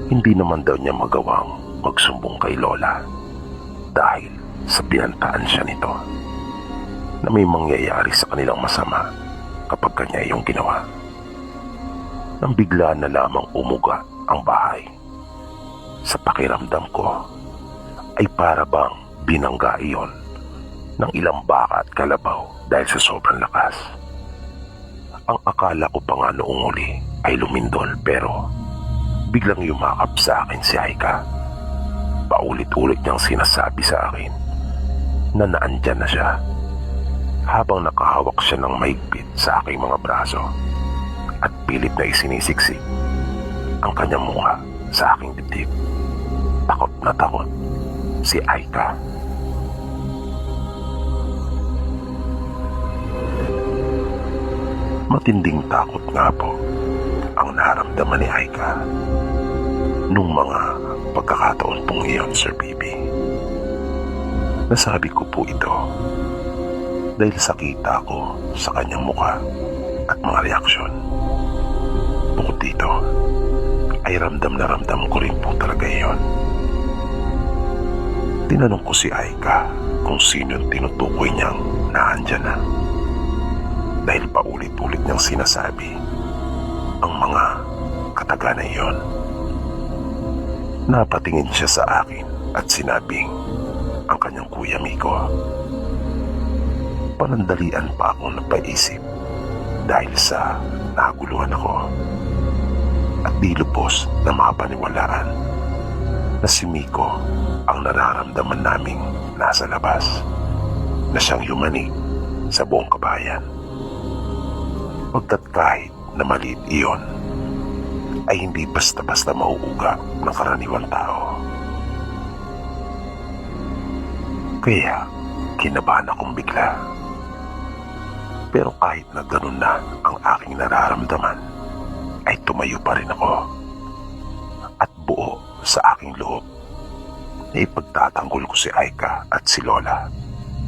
hindi naman daw niya magawang magsumbong kay Lola dahil sa pinantaan siya nito na may mangyayari sa kanilang masama kapag kanya iyong ginawa. Nang bigla na lamang umuga ang bahay, sa pakiramdam ko ay para bang binangga iyon ng ilang baka at kalabaw dahil sa sobrang lakas. Ang akala ko pa nga noong uli ay lumindol, pero biglang yumakap sa akin si Aika. Paulit-ulit niyang sinasabi sa akin na naandyan na siya habang nakahawak siya ng mahigpit sa aking mga braso at pilit na isinisiksik ang kanyang mukha sa aking dibdib. Takot na takot si Aika. Matinding takot nga po ang naramdaman ni Aika nung mga pagkakataon pong iyon, Sir Bibi. Nasabi ko po ito dahil sa kita ko sa kanyang mukha at mga reaksyon. Bukod dito, ay ramdam na ramdam ko rin po talaga iyon. Tinanong ko si Aika kung sino yung tinutukoy niyang naandyan na. Dahil paulit-ulit niyang sinasabi ang mga kataga na iyon. Napatingin siya sa akin at sinabing ang kanyang kuya Miko. Panandalian pa akong napaisip dahil sa naguluhan ako at di lubos na mapaniwalaan na si Miko ang nararamdaman naming nasa labas, na siyang yumanig sa buong kabayan. Pagkat kahit na maliit iyon, ay hindi basta-basta mauuga ng karaniwang tao. Kaya kinabahan akong bigla. Pero kahit na ganun na ang aking nararamdaman, ay tumayo pa rin ako at buo sa aking loob na ipagtatanggol ko si Aika at si Lola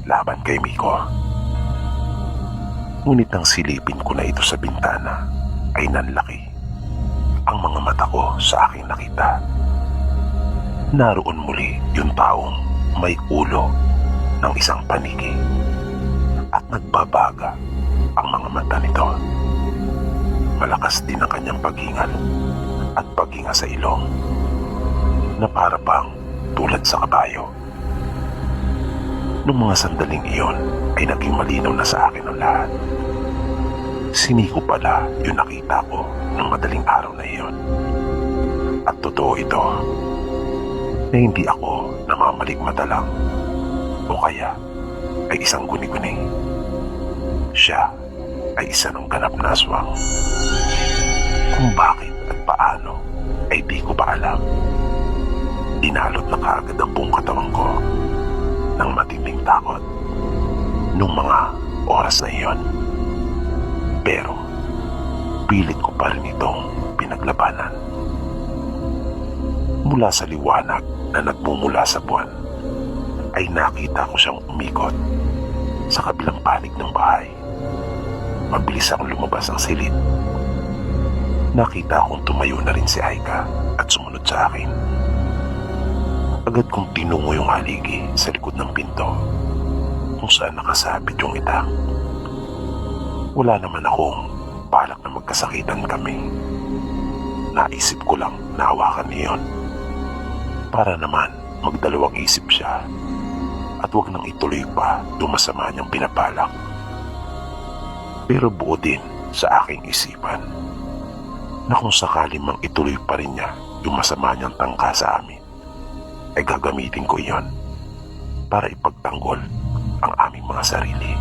laban kay Miko. Ngunit nang silipin ko na ito sa bintana, ay nanlaki ang mga mata ko sa aking nakita. Naroon muli yung taong may ulo ng isang paniki at nagbabaga ang mga mata nito. Malakas din ang kanyang paghingal at paghinga sa ilong na para bang tulad sa kabayo. Nung mga sandaling iyon ay naging malinaw na sa akin ang lahat. Si Miko pala yung nakita ko nung madaling araw na iyon. At totoo ito na hindi ako namamalikmata lang o kaya ay isang guni-guni. Siya ay isa ng ganap na aswang. Kung bakit at paano ay di ko pa alam. Inalot na kaagad ang buong katawan ko ng matinding takot nung mga oras na iyon. Pero pilit ko pa rin itong pinaglabanan. Mula sa liwanag na nagmumula sa buwan, ay nakita ko siyang umikot sa kabilang panig ng bahay. Mabilis akong lumabas ang silid Nakita kong tumayo na rin si Aika at sumunod sa akin. Agad kong tinungo yung haligi sa likod ng pinto kung saan nakasabit yung itak. Wala naman akong balak na magkasakitan kami. Naisip ko lang na hawakan niyon para naman magdalawang isip siya at wag nang ituloy pa yung masama niyang pinabalak. Pero buo din sa aking isipan na kung sakali mang ituloy pa rin niya yung masama niyang tangka sa amin, ay gagamitin ko iyon para ipagtanggol ang aming mga sarili.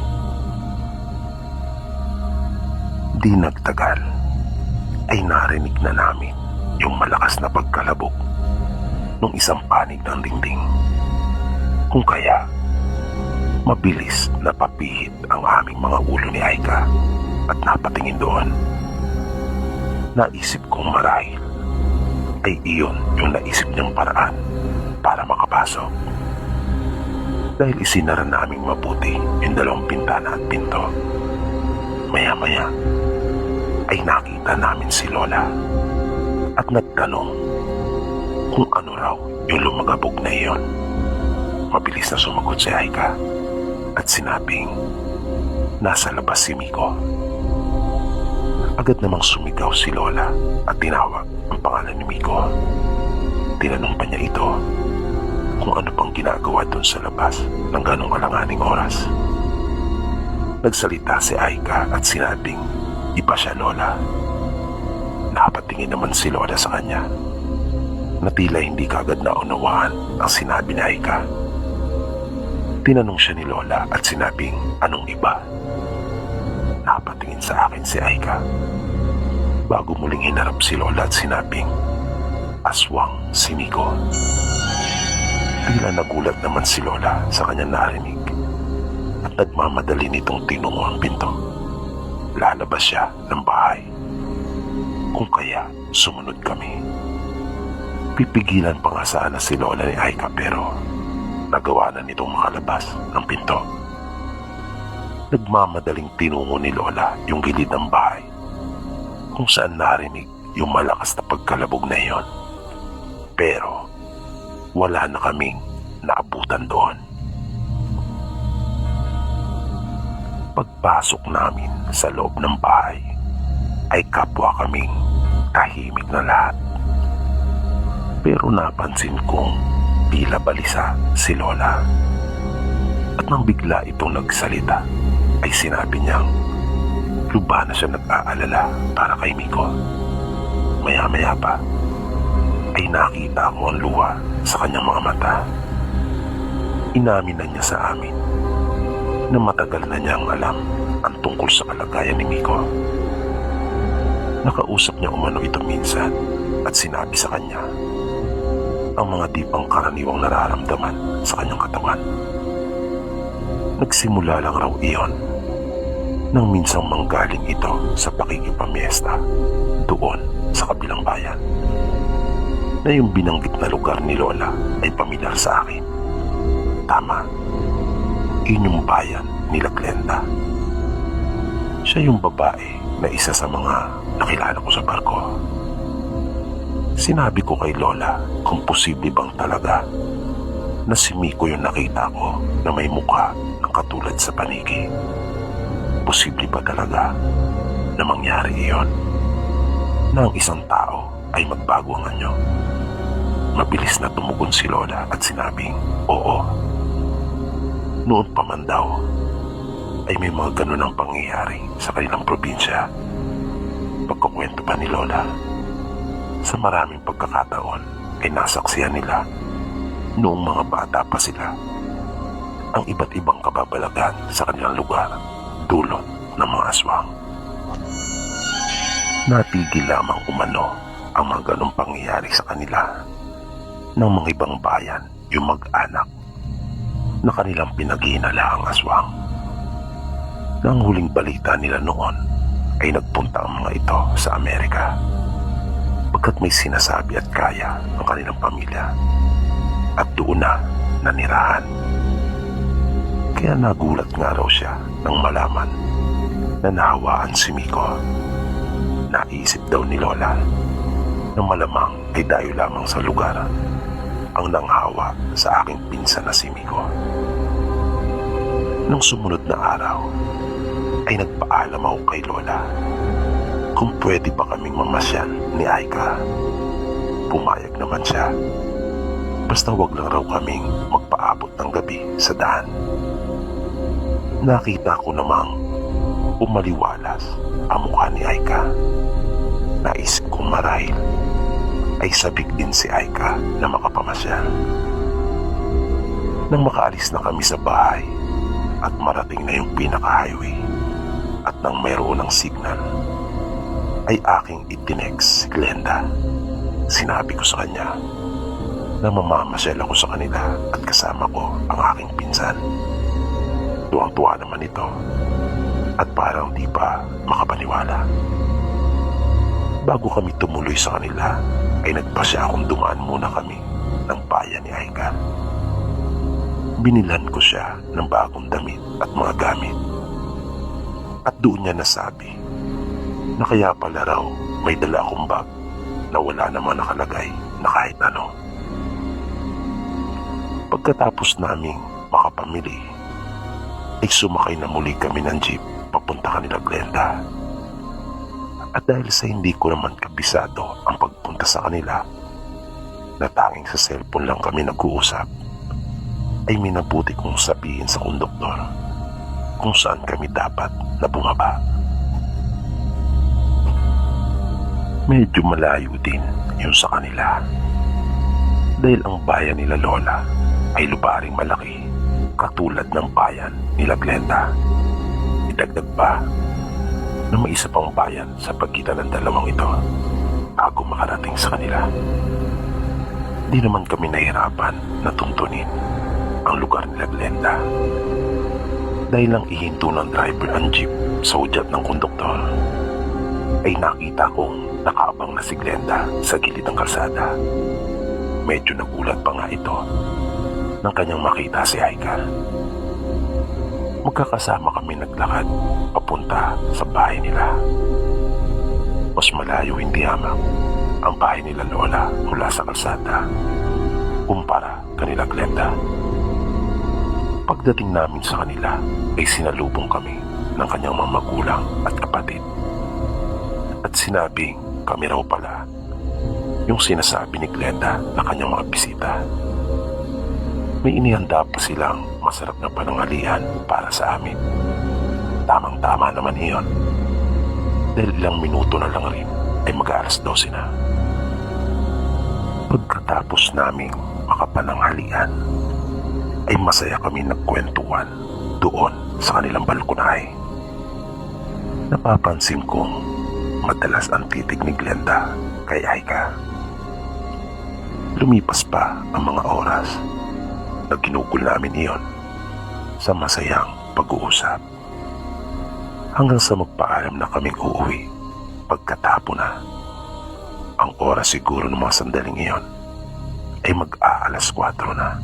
Di nagtagal ay narinig na namin yung malakas na pagkalabog ng isang panig ng dingding. Kung kaya, mabilis na papihit ang aming mga ulo ni Aika at napatingin doon. Naisip kong marahil ay iyon yung naisip niyang paraan para makapasok. Dahil isinara naming mabuti yung dalawang pintana at pinto. Maya-maya ay nakita namin si Lola at nagtanong kung ano raw yung lumagabog na iyon. Mabilis na sumagot si Aika at sinabing nasa labas si Miko. Agad namang sumigaw si Lola at tinawag ang pangalan ni Miko. Tinanong pa niya ito kung ano pang ginagawa doon sa labas ng ganong alanganing oras. Nagsalita si Aika at sinabing iba siya, Lola. Nakapatingin naman si Lola sa kanya na tila hindi kagad naunawaan ang sinabi ni Aika. Tinanong siya ni Lola at sinabing anong iba. Nakapatingin sa akin si Aika bago muling hinarap si Lola at sinabing aswang si Miko. Tila nagulat naman si Lola sa kanyang narinig at nagmamadali nitong tinungo ang pinto. Lalabas siya ng bahay. Kung kaya, sumunod kami. Pipigilan pa nga sana si Lola ni Aika pero nagawa na nitong makalabas ng pinto. Nagmamadaling tinungo ni Lola yung gilid ng bahay kung saan narinig yung malakas na pagkalabog na iyon. Pero wala na kaming naabutan doon. Pagpasok namin sa loob ng bahay ay kapwa kaming tahimik na lahat. Pero napansin kong tila balisa si Lola. At nang bigla itong nagsalita ay sinabi niyang luba na siya nag-aalala para kay Miko. Maya-maya pa ay nakita ko ang luha sa kanyang mga mata. Inamin na niya sa amin na matagal na niyang alam ang tungkol sa kalagayan ni Miko. Nakausap niya umano ito minsan at sinabi sa kanya ang mga di pangkaraniwang nararamdaman sa kanyang katawan. Nagsimula lang raw iyon nang minsang manggaling ito sa pakikipamiesta doon sa kabilang bayan, na yung binanggit na lugar ni Lola ay pamilyar sa akin. Tama, yun yung bayan nila Glenda. Siya yung babae na isa sa mga nakilala ko sa barko. Sinabi ko kay Lola kung posible bang talaga na si Miko yung nakita ko na may mukha ng katulad sa paniki. Posible ba talaga na mangyari iyon? Na ang isang tao ay magbago ang anyo? Mabilis na tumugon si Lola at sinabing, oo. Noon pa man daw ay may mga ganun ang pangyayari sa kanilang probinsya. Pagkukwento pa ni Lola, sa maraming pagkakataon ay nasaksihan nila noong mga bata pa sila ang iba't ibang kababalagan sa kanilang lugar dulot ng mga aswang. Natigil lamang umano ang mga ganong pangyayari sa kanila ng mga ibang bayan yung mag-anak na kanilang pinaghihinalaang aswang. Nang huling balita nila noon ay nagpunta ang mga ito sa Amerika pagkat may sinasabi at kaya ang kanilang pamilya at doon na nanirahan. Kaya nagulat nga raw siya nang malaman na nahawaan si Miko Naisip daw ni Lola na malamang ay dayo lamang sa lugar ang nanghawa sa aking pinsan na si Miko. Nung sumunod na araw, ay nagpaalam ako kay Lola kung pwede ba kaming mamasyal ni Aika. Pumayag naman siya. Basta wag lang raw kaming magpaabot ng gabi sa daan. Nakita ko namang umaliwalas ang mukha ni Aika. Naisip kong marahil ay sabik din si Aika na makapamasyal. Nang makaalis na kami sa bahay at marating na yung pinaka-highway at nang mayroon ng signal, ay aking itinext si Glenda. Sinabi ko sa kanya na mamamasyal ako sa kanila at kasama ko ang aking pinsan. Tuwang-tuwa naman ito at parang di pa makapaniwala. Bago kami tumuloy sa kanila, ay nagpasya akong dumaan muna kami ng bayan ni Aika. Binilan ko siya ng bagong damit at mga gamit. At doon niya nasabi na kaya pala raw may dala akong bag na wala naman nakalagay na kahit ano. Pagkatapos naming makapamili, ay sumakay na muli kami ng jeep papunta kanila Glenda. At dahil sa hindi ko naman kabisado ang pagpunta sa kanila, na tanging sa cellphone lang kami nag-uusap, ay minabuti kong sabihin sa konduktor kung saan kami dapat na bumaba. Medyo malayo din yun sa kanila dahil ang bayan nila Lola ay luparing malaki katulad ng bayan nila Glenda. Idagdag pa na may isa pang bayan sa pagitan ng dalawang ito bago makarating sa kanila. Di naman kami nahirapan na tuntunin ang lugar nila Glenda dahil lang ihinto ng driver ang jeep sa udyat ng konduktor, ay nakita kong nakaabang na si Glenda sa gilid ng kalsada. Medyo nagulat pa nga ito nang kanyang makita si Aika. Magkakasama kami naglakad papunta sa bahay nila. Mas malayo hindi hamak ang bahay nila Lola mula sa kalsada kumpara kanila Glenda. Pagdating namin sa kanila ay sinalubong kami ng kanyang mga magulang at kapatid. At sinabing kami raw pala yung sinasabi ni Glenda na kanyang mga bisita. May inihanda pa silang masarap na pananghalian para sa amin. Tamang-tama naman iyon dahil ilang minuto na lang rin ay mag-aalas 12 na. Pagkatapos naming makapananghalian ay masaya kami nagkwentuhan doon sa kanilang balkonahe. Napapansin kong madalas ang titig ni Glenda kay Aika. Lumipas pa ang mga oras na ginugol namin iyon sa masayang pag-uusap. Hanggang sa magpaalam na kaming uuwi pagkatapon na. Ang oras siguro ng mga sandaling iyon ay mag-aalas 4 na.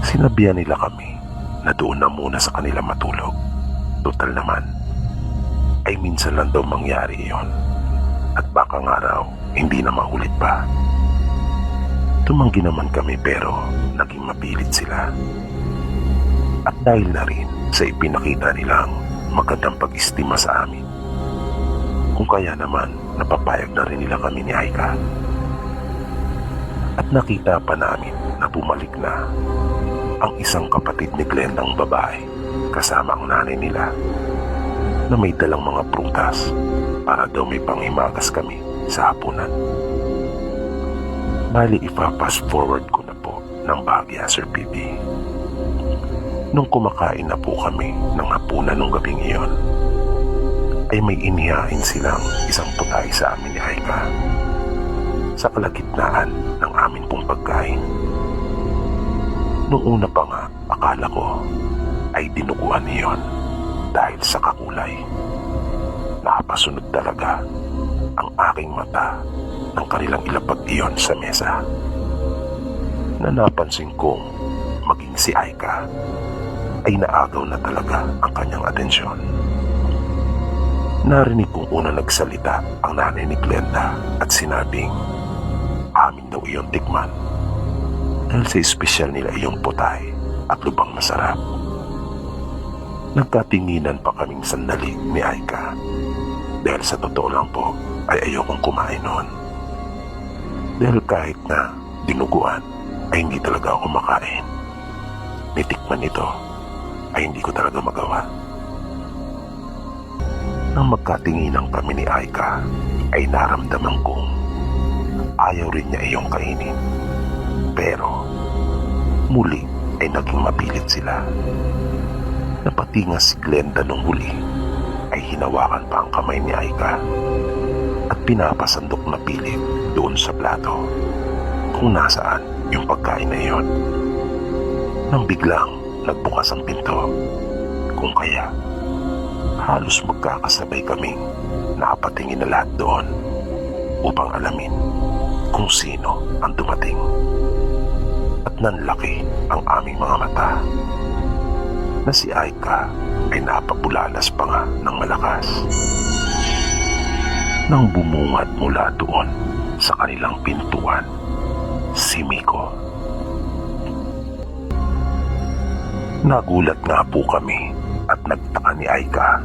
Sinabihan nila kami na doon na muna sa kanila matulog. Total naman ay minsan lang daw mangyari iyon at baka nga raw hindi na maulit pa. Tumanggi naman kami pero naging mapilit sila. At dahil na rin sa ipinakita nilang magandang pag-istima sa amin, kung kaya naman napapayag na rin nila kami ni Aika. At nakita pa namin na bumalik na ang isang kapatid ni Glendang babae kasama ang nanay nila na may dalang mga prutas para daw may panghimagas kami sa hapunan. Bali ipa-fast forward ko na po ng bahagya, Sir Pipi. Nung kumakain na po kami ng hapunan nung gabing iyon, ay may inihain silang isang putay sa amin ni Aika sa kalagitnaan ng amin pong pagkain. Nung una pa nga, akala ko ay dinuguan niyon dahil sa kakulay. Nakapasunod talaga ang aking mata ng kanilang ilapag iyon sa mesa. Na napansin kong maging si Aika ay naagaw na talaga ang kanyang atensyon. Narinig kong una nagsalita ang nanay ni Glenda at sinabing, amin daw iyon tikman dahil sa espesyal nila iyong putay at lubang masarap. Nagkatinginan pa kaming sandali ni Aika dahil sa totoo lang po ay ayokong kumain noon. Dahil kahit na dinuguan ay hindi talaga ako makain. Nitikman ito ay hindi ko talaga magawa. Nang magkatinginan kami ni Aika ay naramdaman kong ayaw rin niya iyong kainin. Pero muli ay naging mapilit sila. Napatingas si Glenda nung huli ay hinawakan pa ang kamay ni Aika at pinapasandok na pilit doon sa plato kung nasaan yung pagkain na iyon. Nang biglang nagbukas ang pinto, kung kaya halos magkakasabay kaming nakapatingin na lahat doon upang alamin kung sino ang dumating. At nanlaki ang aming mga mata na si Aika ay napabulalas pa nga ng malakas. Nang bumungad mula doon sa kanilang pintuan, si Miko. Nagulat nga po kami at nagtaka ni Aika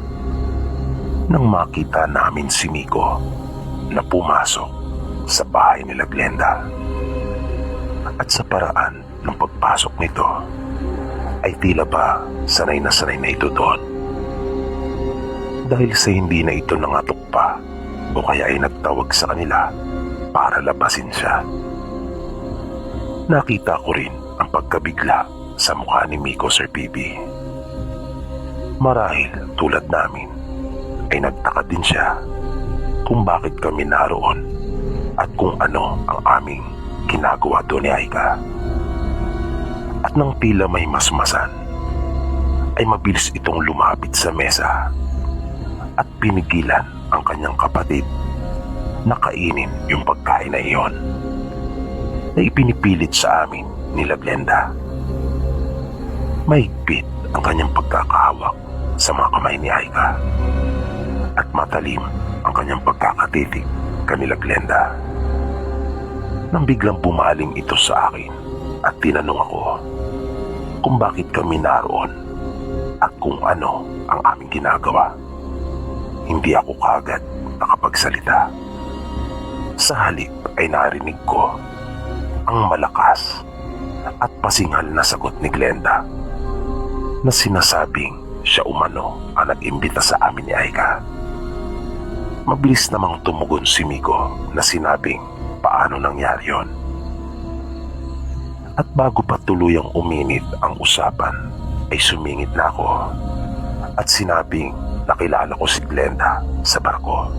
nang makita namin si Miko na pumasok sa bahay nila Glenda. At sa paraan ng pagpasok nito ay tila ba sanay na ito doon. Dahil sa hindi na ito nangatok pa o kaya ay nagtawag sa kanila para labasin siya. Nakita ko rin ang pagkabigla sa mukha ni Miko, Sir PB. Marahil tulad namin ay nagtaka din siya kung bakit kami naroon at kung ano ang aming ginagawa doon ni Aika. At nang tila may masmasan, ay mabilis itong lumapit sa mesa at pinigilan ang kanyang kapatid na kainin yung pagkain na iyon na ipinipilit sa amin nila Glenda. Mahigpit ang kanyang pagkakahawak sa mga kamay ni Aika at matalim ang kanyang pagkakatitig kanila Glenda. Nang biglang pumaling ito sa akin at tinanong ako kung bakit kami naroon at kung ano ang aming ginagawa, hindi ako kaagad nakapagsalita. Sa halip ay narinig ko ang malakas at pasingal na sagot ni Glenda na sinasabing siya umano ang nag-imbita sa amin ni Aika. Mabilis namang tumugon si Miko na sinabing paano nangyari yon. At bago pa tuluyang uminit ang usapan ay sumingit na ako at sinabing nakilala ko si Glenda sa barko.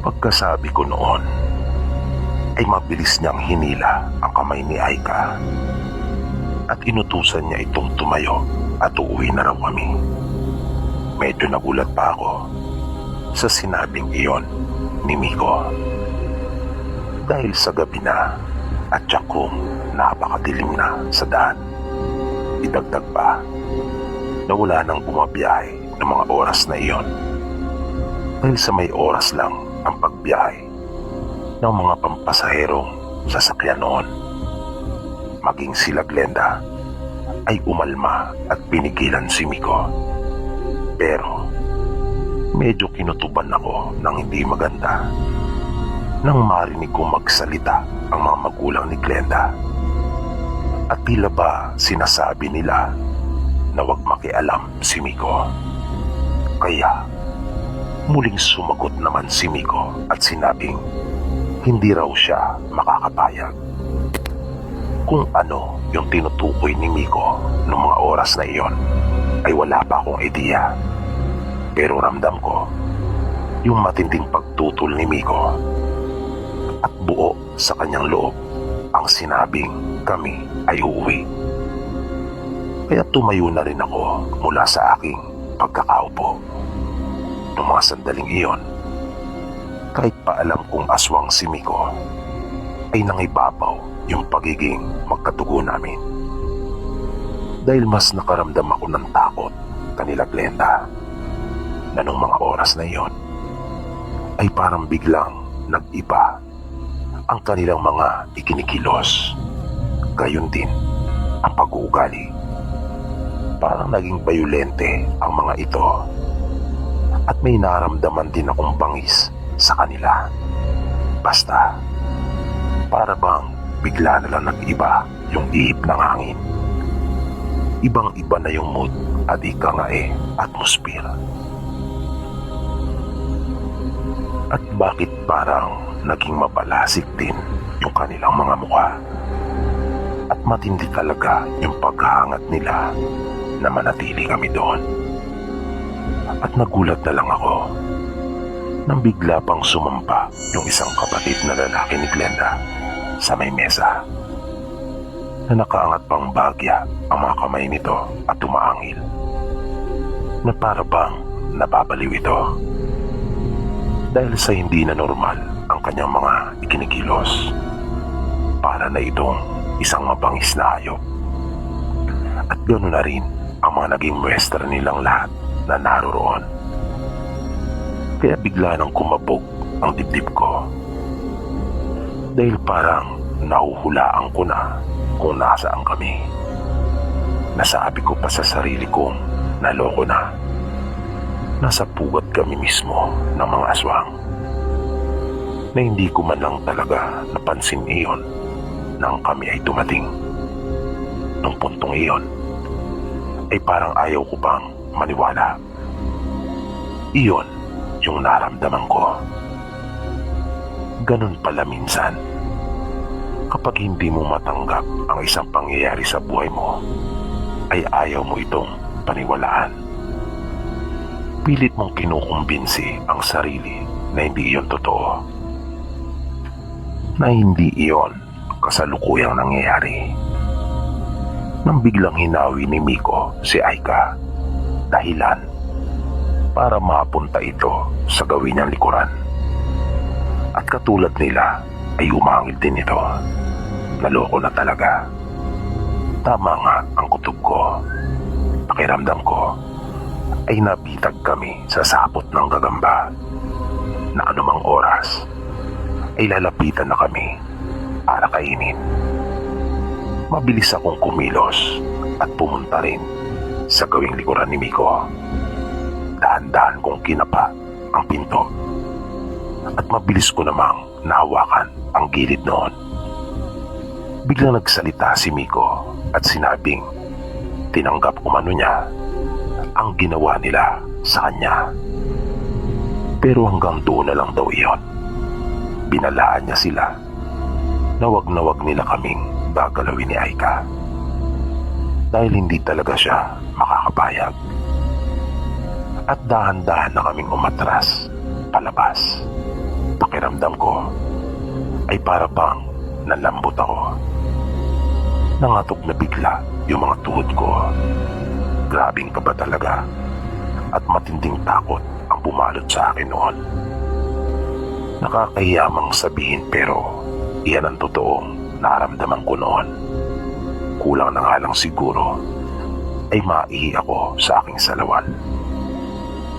Pagkasabi ko noon ay mabilis niyang hinila ang kamay ni Aika at inutusan niya itong tumayo at uuwi na raw kami. Medyo nagulat pa ako sa sinabing iyon ni Miko. Dahil sa gabi na at tiyakong napakadilim na sa daan. Idagdag pa na wala nang bumabiyahe ng mga oras na iyon. Dahil sa may oras lang ang pagbiyahe ng mga pampasaherong sasakyan noon. Maging sila Glenda ay umalma at pinigilan si Miko. Pero medyo kinutuban ako ng hindi maganda nang marinig kong magsalita ang mga magulang ni Glenda. At tila ba sinasabi nila na wag makialam si Miko. Kaya muling sumagot naman si Miko at sinabing hindi raw siya makakapayag. Kung ano yung tinutukoy ni Miko noong mga oras na iyon ay wala pa akong ideya. Pero ramdam ko yung matinding pagtutol ni Miko at buo sa kanyang loob ang sinabing kami ay uuwi. Kaya tumayo na rin ako mula sa aking pagkakaupo. Noong mga sandaling iyon, kahit pa alam kong aswang si Miko, ay nangibabaw yung pagiging magkatugo namin. Dahil mas nakaramdam ako ng takot kanila Glenda na nung mga oras na iyon ay parang biglang nag-iba ang kanilang mga ikinikilos. Gayon din ang pag-uugali. Parang naging bayulente ang mga ito at may naramdaman din akong bangis sa kanila. Basta, para bang bigla na lang nag-iba yung ihip ng hangin. Ibang-iba na yung mood at ika nga atmosphere. At bakit parang naging mabalasik din yung kanilang mga mukha? At matindi talaga yung paghangat nila na manatili kami doon. At nagulat na lang ako nang bigla pang sumampa yung isang kapatid na lalaki ni Glenda sa may mesa, na nakaangat pang bagya ang mga kamay nito at tumaangil, na para bang nababaliw ito dahil sa hindi na normal ang kanyang mga ikinikilos. Para na itong isang mabangis na hayop. At ganoon na rin ang mga naging muestra nilang lahat na naroroon. Kaya bigla nang kumabog ang dibdib ko, dahil parang nahuhulaan ko na kung nasaan kami. Nasabi ko pa sa sarili kong naloko na. Nasa pugat kami mismo ng mga aswang, na hindi ko man lang talaga napansin iyon nang kami ay dumating. Nung puntong iyon ay parang ayaw ko pang maniwala. Iyon yung naramdaman ko. Ganun pala minsan, kapag hindi mo matanggap ang isang pangyayari sa buhay mo, ay ayaw mo itong paniwalaan. Pilit mong kinukumbinsi ang sarili na hindi iyon totoo, na hindi iyon kasalukuyang nangyayari. Nang biglang hinawi ni Miko si Aika, dahilan para mapunta ito sa gawin niyang likuran. At katulad nila ay umangil din ito. Naloko na talaga. Tama nga ang kutob ko. Pakiramdam ko ay nabitag kami sa sapot ng gagamba, na anumang oras ay lalapitan na kami para kainin. Mabilis akong kumilos at pumunta rin sa gawing likuran ni Miko. Dahan-dahan kong kinapa ang pinto at mabilis ko namang nahawakan ang gilid noon. Biglang nagsalita si Miko at sinabing tinanggap umano niya ang ginawa nila sa kanya. Pero hanggang doon na lang daw iyon. Binalaan niya sila na wag nila kaming gagalawin ni Aika, dahil hindi talaga siya makakapayag. At dahan-dahan na kaming umatras palabas. Pakiramdam ko ay para bang nalambot ako. Nangatok na bigla yung mga tuhod ko. Grabing kaba talaga at matinding takot ang pumalot sa akin noon. Nakakahiyamang sabihin, pero iyan ang totoong naramdaman ko noon. Kulang na nga lang siguro ay maihi ako sa aking salawan.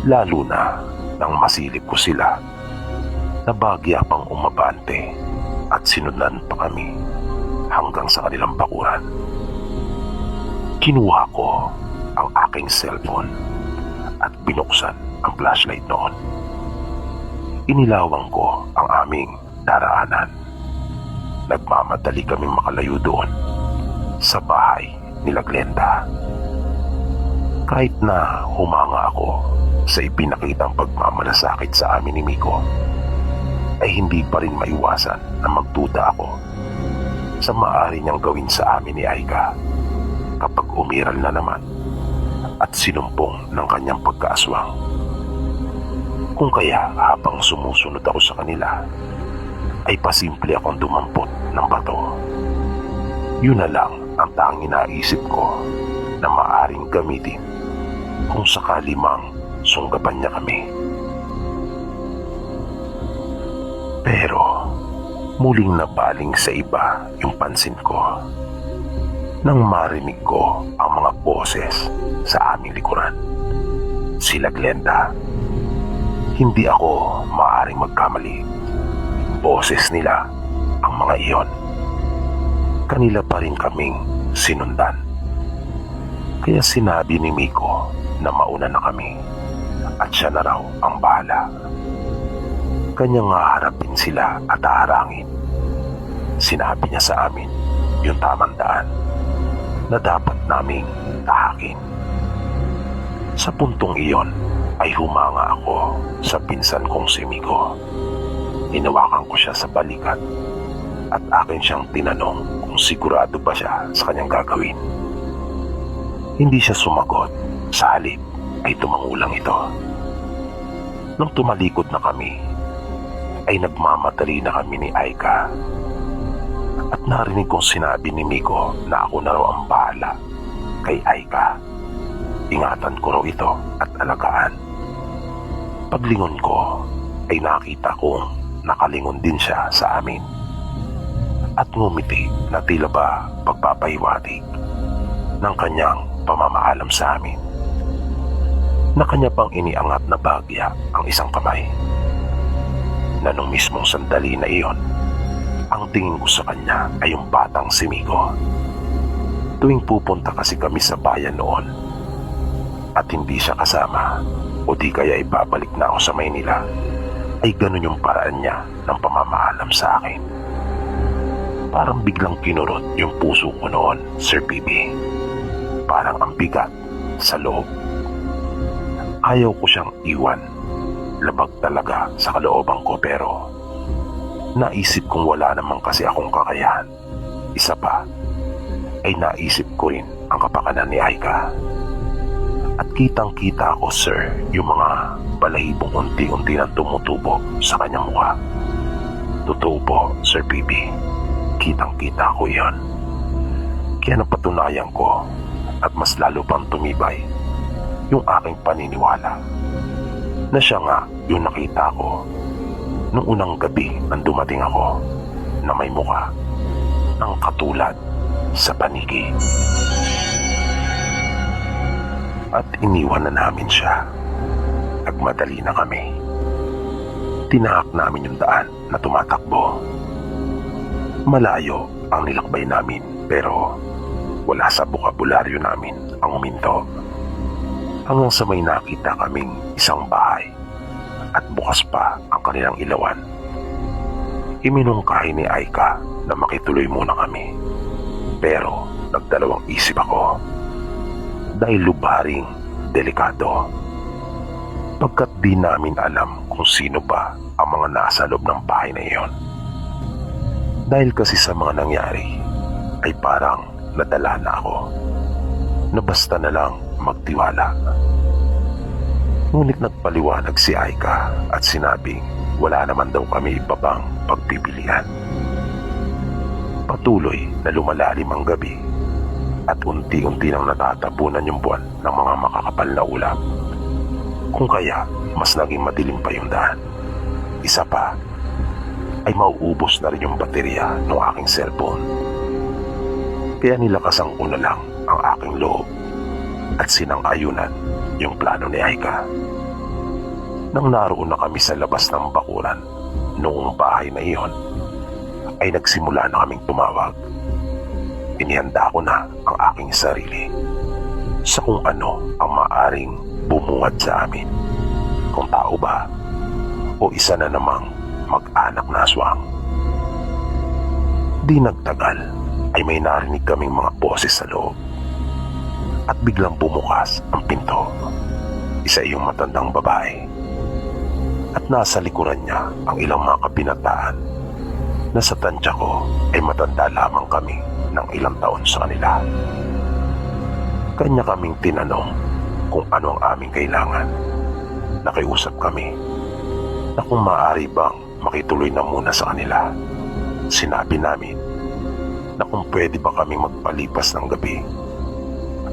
Lalo na nang masilip ko sila na bagya pang umabante at sinundan pa kami hanggang sa kanilang bakuran. Kinuha ko ang aking cellphone at binuksan ang flashlight noon. Inilawang ko ang aming daraanan. Nagmamadali kaming makalayo doon sa bahay nila Glenda. Kahit na humanga ako sa ipinakitang pagmamalasakit sa amin ni Miko, ay hindi pa rin maiwasan na magduda ako sa maaari niyang gawin sa amin ni Aika kapag umiral na naman at sinumpong ng kanyang pagkaaswang. Kung kaya habang sumusunod ako sa kanila, ay pasimple akong dumampot ng bato. Yun na lang ang tanging naisip ko na maaaring gamitin kung sakali mang sunggaban niya kami. Pero muling nabaling sa iba yung pansin ko nang marinig ko ang mga boses sa aming likuran. sila Glenda. Hindi ako maaaring magkamali. Boses nila ang mga iyon. Kanila pa rin kaming sinundan. Kaya sinabi ni Miko na mauna na kami at siya na raw ang bahala. Kanyang haharapin sila at haharangin. Sinabi niya sa amin yung tamang daan na dapat naming tahakin. Sa puntong iyon ay humanga ako sa pinsan kong si Miko. Hinawakan ko siya sa balikat at akin siyang tinanong kung sigurado ba siya sa kanyang gagawin. Hindi siya sumagot, sa halip ay tumangulang ito. Nung tumalikod na kami, ay nagmamadali na kami ni Aika. At narinig kong sinabi ni Miko na ako na raw ang bahala kay Aika. Ingatan ko raw ito at alagaan. Paglingon ko ay nakita kong nakalingon din siya sa amin. At ngumiti na tila ba pagpapahiwatig ng kanyang pamamaalam sa amin. Na kanya pang iniangat na bagya ang isang kamay. Na nung mismong sandali na iyon, ang tingin ko sa kanya ay yung batang si Miko. Tuwing pupunta kasi kami sa bayan noon at hindi siya kasama o di kaya ibabalik na ako sa Maynila, ay ganun yung paraan niya ng pamamaalam sa akin. Parang biglang kinurot yung puso ko noon, Sir Bibi. Parang ang bigat sa loob. Ayaw ko siyang iwan. Labag talaga sa kalooban ko, pero naisip kong wala naman kasi akong kakayahan. Isa pa ay naisip ko rin ang kapakanan ni Aika. At kitang-kita ko, sir, yung mga balahibong unti-unti na tumutubo sa kanyang mukha. Totoo po, Sir Bibi. Kitang-kita ko yan. Kaya napatunayan ko at mas lalo pang tumibay yung aking paniniwala na siya nga yung nakita ko nung unang gabi nang dumating ako na may mukha ang katulad sa paniki. At iniwan na namin siya. Nagmadali na kami. Tinahak namin yung daan na tumatakbo. Malayo ang nilakbay namin, pero wala sa bukabularyo namin ang huminto. Hanggang sa may nakita kaming isang bahay at bukas pa ang kanilang ilawan. Iminungkahi ni Aika na makituloy muna kami. Pero nagdalawang isip ako dahil lubharing delikado. Pagkat di namin alam kung sino ba ang mga nasa loob ng bahay na iyon. Dahil kasi sa mga nangyari ay parang nadala na ako na basta na lang magtiwala. Ngunit nagpaliwanag si Aika at sinabing wala naman daw kami ibabang pagpipilian. Patuloy na lumalalim ang gabi at unti-unti nang natatabunan yung buwan ng mga makakapal na ulap. Kung kaya mas naging madilim pa yung daan. Isa pa ay mauubos na rin yung baterya ng aking cellphone. Kaya nilakasan ko na lang ang aking loob at sinang-ayunan yung plano ni Aika. Nang naroon na kami sa labas ng bakuran noong bahay na iyon, ay nagsimula na kaming tumawag. Inihanda ko na ang aking sarili sa kung ano ang maaring bumungad sa amin. Kung tao ba o isa na namang mag-anak na aswang. Di nagtagal ay may narinig kaming mga boses sa loob. At biglang bumukas ang pinto. Isa iyong matandang babae. At nasa likuran niya ang ilang mga kabinataan na sa tansya ko ay matanda lamang kami ng ilang taon sa kanila. Kanya kaming tinanong kung ano ang aming kailangan. Nakiusap kami na kung maaari bang makituloy na muna sa kanila. Sinabi namin na kung pwede ba kaming magpalipas ng gabi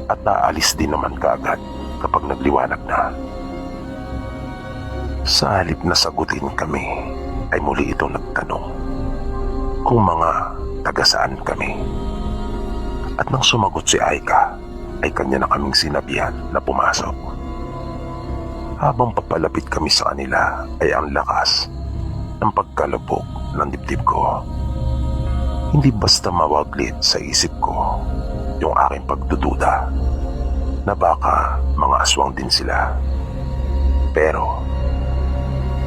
at naalis din naman kaagad kapag nagliwanag na. Sa halip na sagutin kami ay muli itong nagtanong kung mga taga-saan kami. At nang sumagot si Aika ay kanya na kaming sinabihan na pumasok. Habang papalapit kami sa kanila ay ang lakas ng pagkalubog ng dibdib ko. Hindi basta mawaglit sa isip ko yung aking pagdududa na baka mga aswang din sila. Pero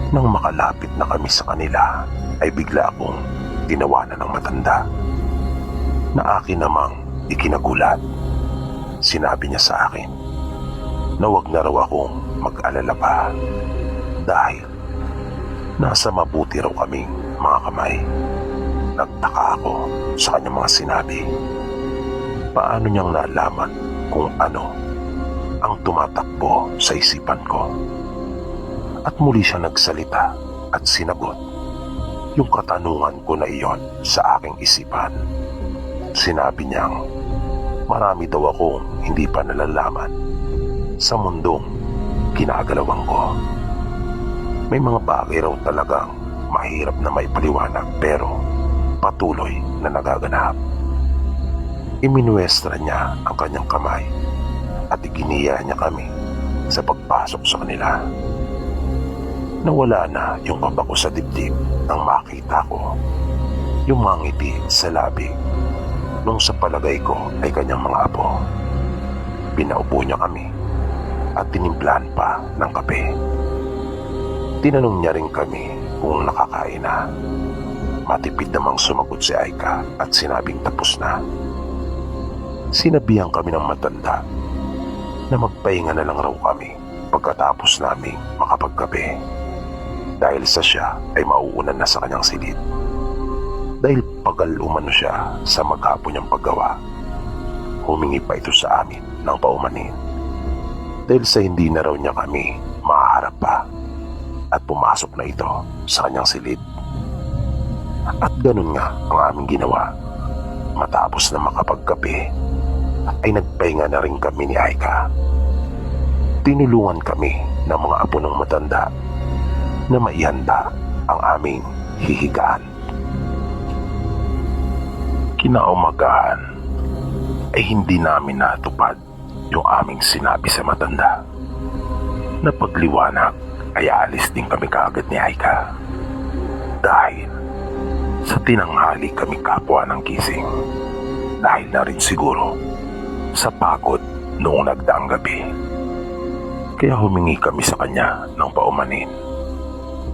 nang makalapit na kami sa kanila ay bigla akong tinawanan ng matanda na akin namang ikinagulat. Sinabi niya sa akin na wag na raw akong mag-alala pa dahil nasa mabuti raw kaming mga kamay. Nagtaka ako sa kanyang mga sinabi. Paano niyang nalaman kung ano ang tumatakbo sa isipan ko? At muli siya nagsalita at sinagot yung katanungan ko na iyon sa aking isipan. Sinabi niyang marami daw akong hindi pa nalalaman sa mundong ginagalawan ko. May mga bagay raw talagang mahirap na maipaliwanag pero patuloy na nagaganap. Iminuestra niya ang kanyang kamay at iginiya niya kami sa pagpasok sa kanila. Nawala na yung kaba ko sa dibdib nang makita ko yung mga ngiti sa labi nung sa palagay ko ay kanyang mga apo. Pinaupo niya kami at tinimplahan pa ng kape. Tinanong niya rin kami kung nakakain na. Matipid namang sumagot si Aika at sinabing tapos na. Sinabihan kami ng matanda na magpahinga na lang raw kami pagkatapos naming makapagkape dahil sa siya ay mauunan na sa kanyang silid. Dahil pagal umano siya sa maghapon niyang paggawa, humingi pa ito sa amin ng paumanin dahil sa hindi na raw niya kami maaharap pa at pumasok na ito sa kanyang silid. At ganun nga ang aming ginawa. Matapos na makapagkape ay nagpahinga na rin kami ni Aika. Tinulungan kami ng mga apo ng matanda na maihanda ang aming hihigaan. Kinaumagahan ay hindi namin natupad yung aming sinabi sa matanda na pagliwanag ay aalis din kami kaagad ni Aika dahil sa tinanghali kami kapwa ng gising dahil na rin siguro sa pagod noong nagdaang gabi. Kaya humingi kami sa kanya ng paumanin.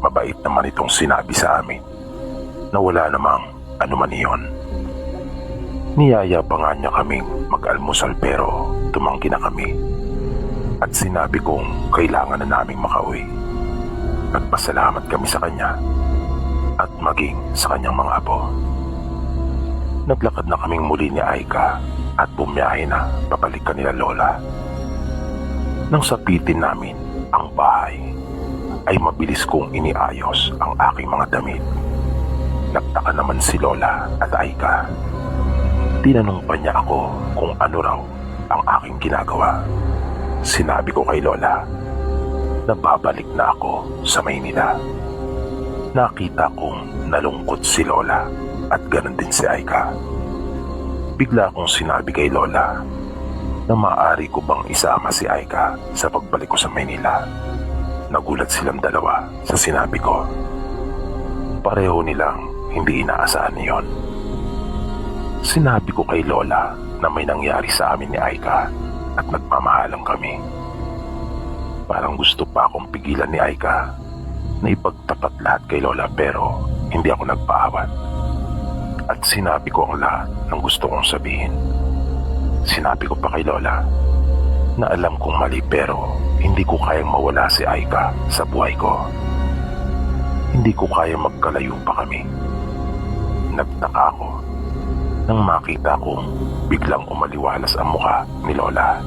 Mabait naman itong sinabi sa amin na wala namang anuman iyon. Niyaya pa nga niya kaming mag-almusal pero tumanggi na kami at sinabi kong kailangan na naming makauwi. Nagpasalamat kami sa kanya at maging sa kanyang mga apo. Naglakad na kaming muli ni Aika at bumiyahe na papalik kanila lola. Nang sapitin namin ang bahay ay mabilis kong iniayos ang aking mga damit. Nagtaka naman si Lola at Aika. Tinanong pa niya ako kung ano raw ang aking ginagawa. Sinabi ko kay Lola na babalik na ako sa Maynila. Nakita kong nalungkot si Lola at ganun din si Aika. Bigla akong sinabi kay Lola na maaari ko bang isama si Aika sa pagbalik ko sa Maynila. Nagulat silang dalawa sa sinabi ko. Pareho nilang hindi inaasahan niyon. Sinabi ko kay Lola na may nangyari sa amin ni Aika at nagmamahalan kami. Parang gusto pa akong pigilan ni Aika na ipagtapat lahat kay Lola pero hindi ako nagpaawat. At sinabi ko ang lahat ng gusto kong sabihin. Sinabi ko pa kay Lola na alam kong mali pero hindi ko kayang mawala si Aika sa buhay ko. Hindi ko kayang magkalayo pa kami. Nagtaka ako nang makita kong biglang umaliwalas ang mukha ni Lola.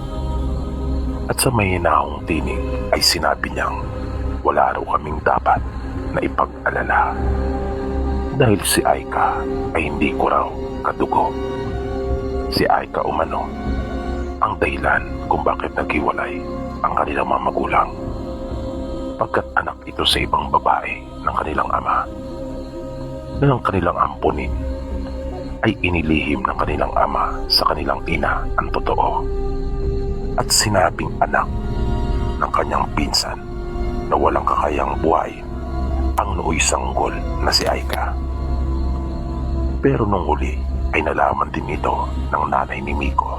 At sa mahinahong tinig ay sinabi niyang wala raw kaming dapat na ipag-alala dahil si Aika ay hindi ko raw kadugo. Si Aika umano ang dahilan kung bakit naghiwalay ang kanilang mga magulang pagkat anak ito sa ibang babae ng kanilang ama na ng kanilang ampunin ay inilihim ng kanilang ama sa kanilang ina ang totoo at sinabing anak ng kanyang pinsan na walang kakayang buhay ang nooy sanggol na si Aika. Pero nung huli ay nalaman din ito ng nanay ni Miko,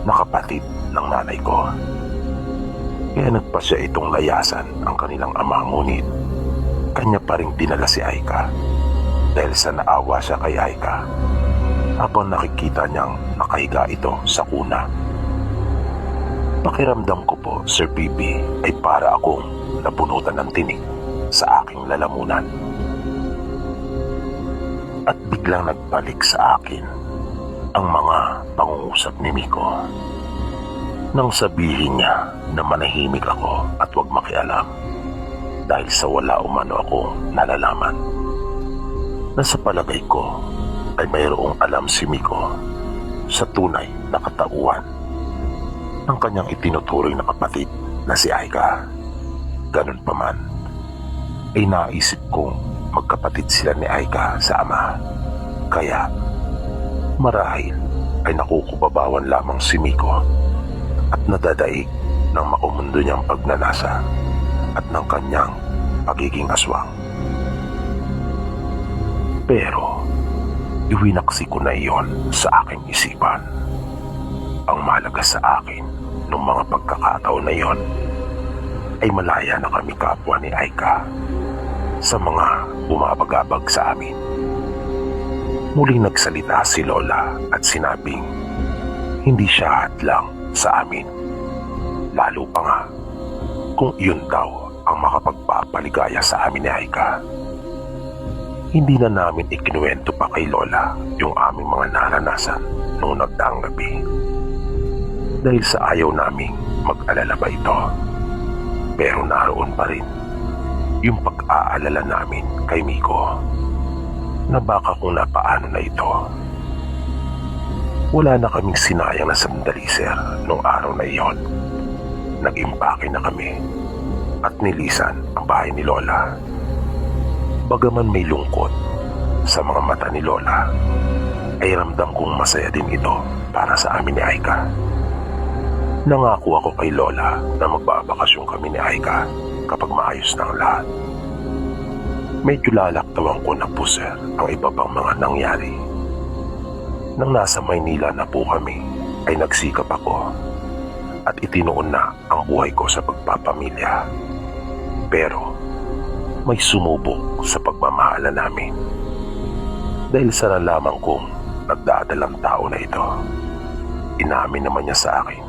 na kapatid ng nanay ko. Kaya nagpasya itong layasan ang kanilang ama, ngunit kanya pa rin dinala si Aika dahil sa naawa siya kay Aika habang nakikita niyang nakahiga ito sa kuna. Pakiramdam ko po, Sir Pipi, ay para akong napunutan ng tinik sa aking lalamunan. At biglang nagbalik sa akin ang mga pangungusap ni Miko nang sabihin niya na manahimik ako at huwag makialam dahil sa wala umano akong nalalaman. Na sa palagay ko ay mayroong alam si Miko sa tunay na katauhan ng kanyang itinuturing na kapatid na si Aika. Ganun pa man, ay naisip kong magkapatid sila ni Aika sa ama. Kaya marahil ay nakukubabawan lamang si Miko at nadadaig ng makumundo niyang pagnanasa at ng kanyang pagiging aswang. Pero iwinaksi ko na iyon sa aking isipan. Ang mahalaga sa akin nung mga pagkakataon na iyon ay malaya na kami kapwa ni Aika sa mga bumabagabag sa amin. Muling nagsalita si Lola at sinabing hindi siya hadlang sa amin. Lalo pa nga kung iyon daw ang makapagpapaligaya sa amin ni Aika. Hindi na namin ikinuwento pa kay Lola yung aming mga naranasan noong nagdaang gabi. Dahil sa ayaw naming mag-alala ba ito. Pero naroon pa rin yung pag-aalala namin kay Miko na baka kung napaano na ito. Wala na kaming sinayang na sandali, sir, nung araw na iyon. Nag-impake na kami at nilisan ang bahay ni Lola. Bagaman may lungkot sa mga mata ni Lola, ay ramdam kong masaya din ito para sa amin ni Aika. Nangako ako kay Lola na magbabakasyon kami ni Aika kapag maayos na ang lahat. Medyo lalaktawan ko na po, sir, ang iba pang mga nangyari. Nang nasa Maynila na po kami, ay nagsikap ako at itinuon na ang buhay ko sa pagpapamilya. Pero may sumubok sa pagmamahala namin. Dahil sa nalaman kong nagdadalang tao na ito, inamin naman niya sa akin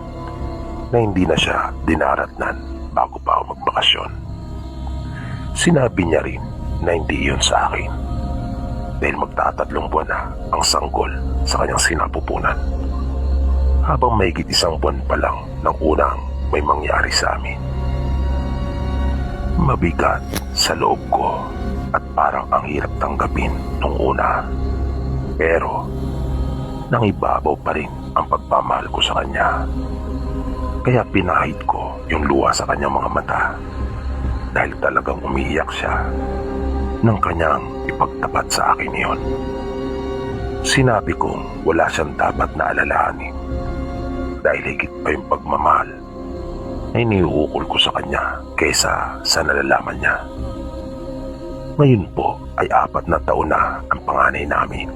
na hindi na siya dinaratnan bago pa ako magbakasyon. Sinabi niya rin na hindi iyon sa akin dahil magtatatlong buwan na ang sanggol sa kanyang sinapupunan, habang mahigit 1 buwan pa lang nang unang may mangyari sa amin. Mabigat sa loob ko at parang ang hirap tanggapin nung una, pero nangibabaw pa rin ang pagpamahal ko sa kanya. Kaya pinahid ko yung luha sa kanyang mga mata dahil talagang umiiyak siya nang kanyang ipagtapat sa akin iyon. Sinabi kong wala siyang dapat na alalahanin dahil higit pa yung pagmamahal na iniuukol ko sa kanya kaysa sa nalalaman niya. Ngayon po ay 4 na taon na ang panganay namin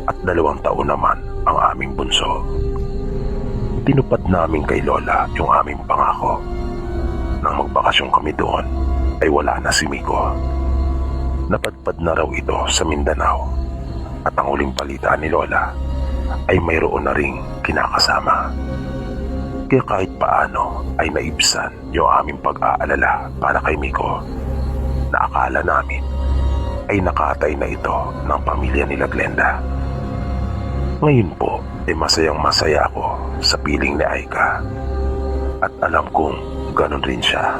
at 2 taon naman ang aming bunso. Tinupad namin kay Lola yung aming pangako. Nang magbakasyon kami doon ay wala na si Miko. Napadpad na raw ito sa Mindanao at ang huling balita ni Lola ay mayroon na ring kinakasama. Kaya kahit paano ay naibsan yung aming pag-aalala para kay Miko na akala namin ay nakatay na ito ng pamilya nila Glenda. Ngayon po ay masayang masaya ako sa piling ni Aika at alam kong ganun rin siya.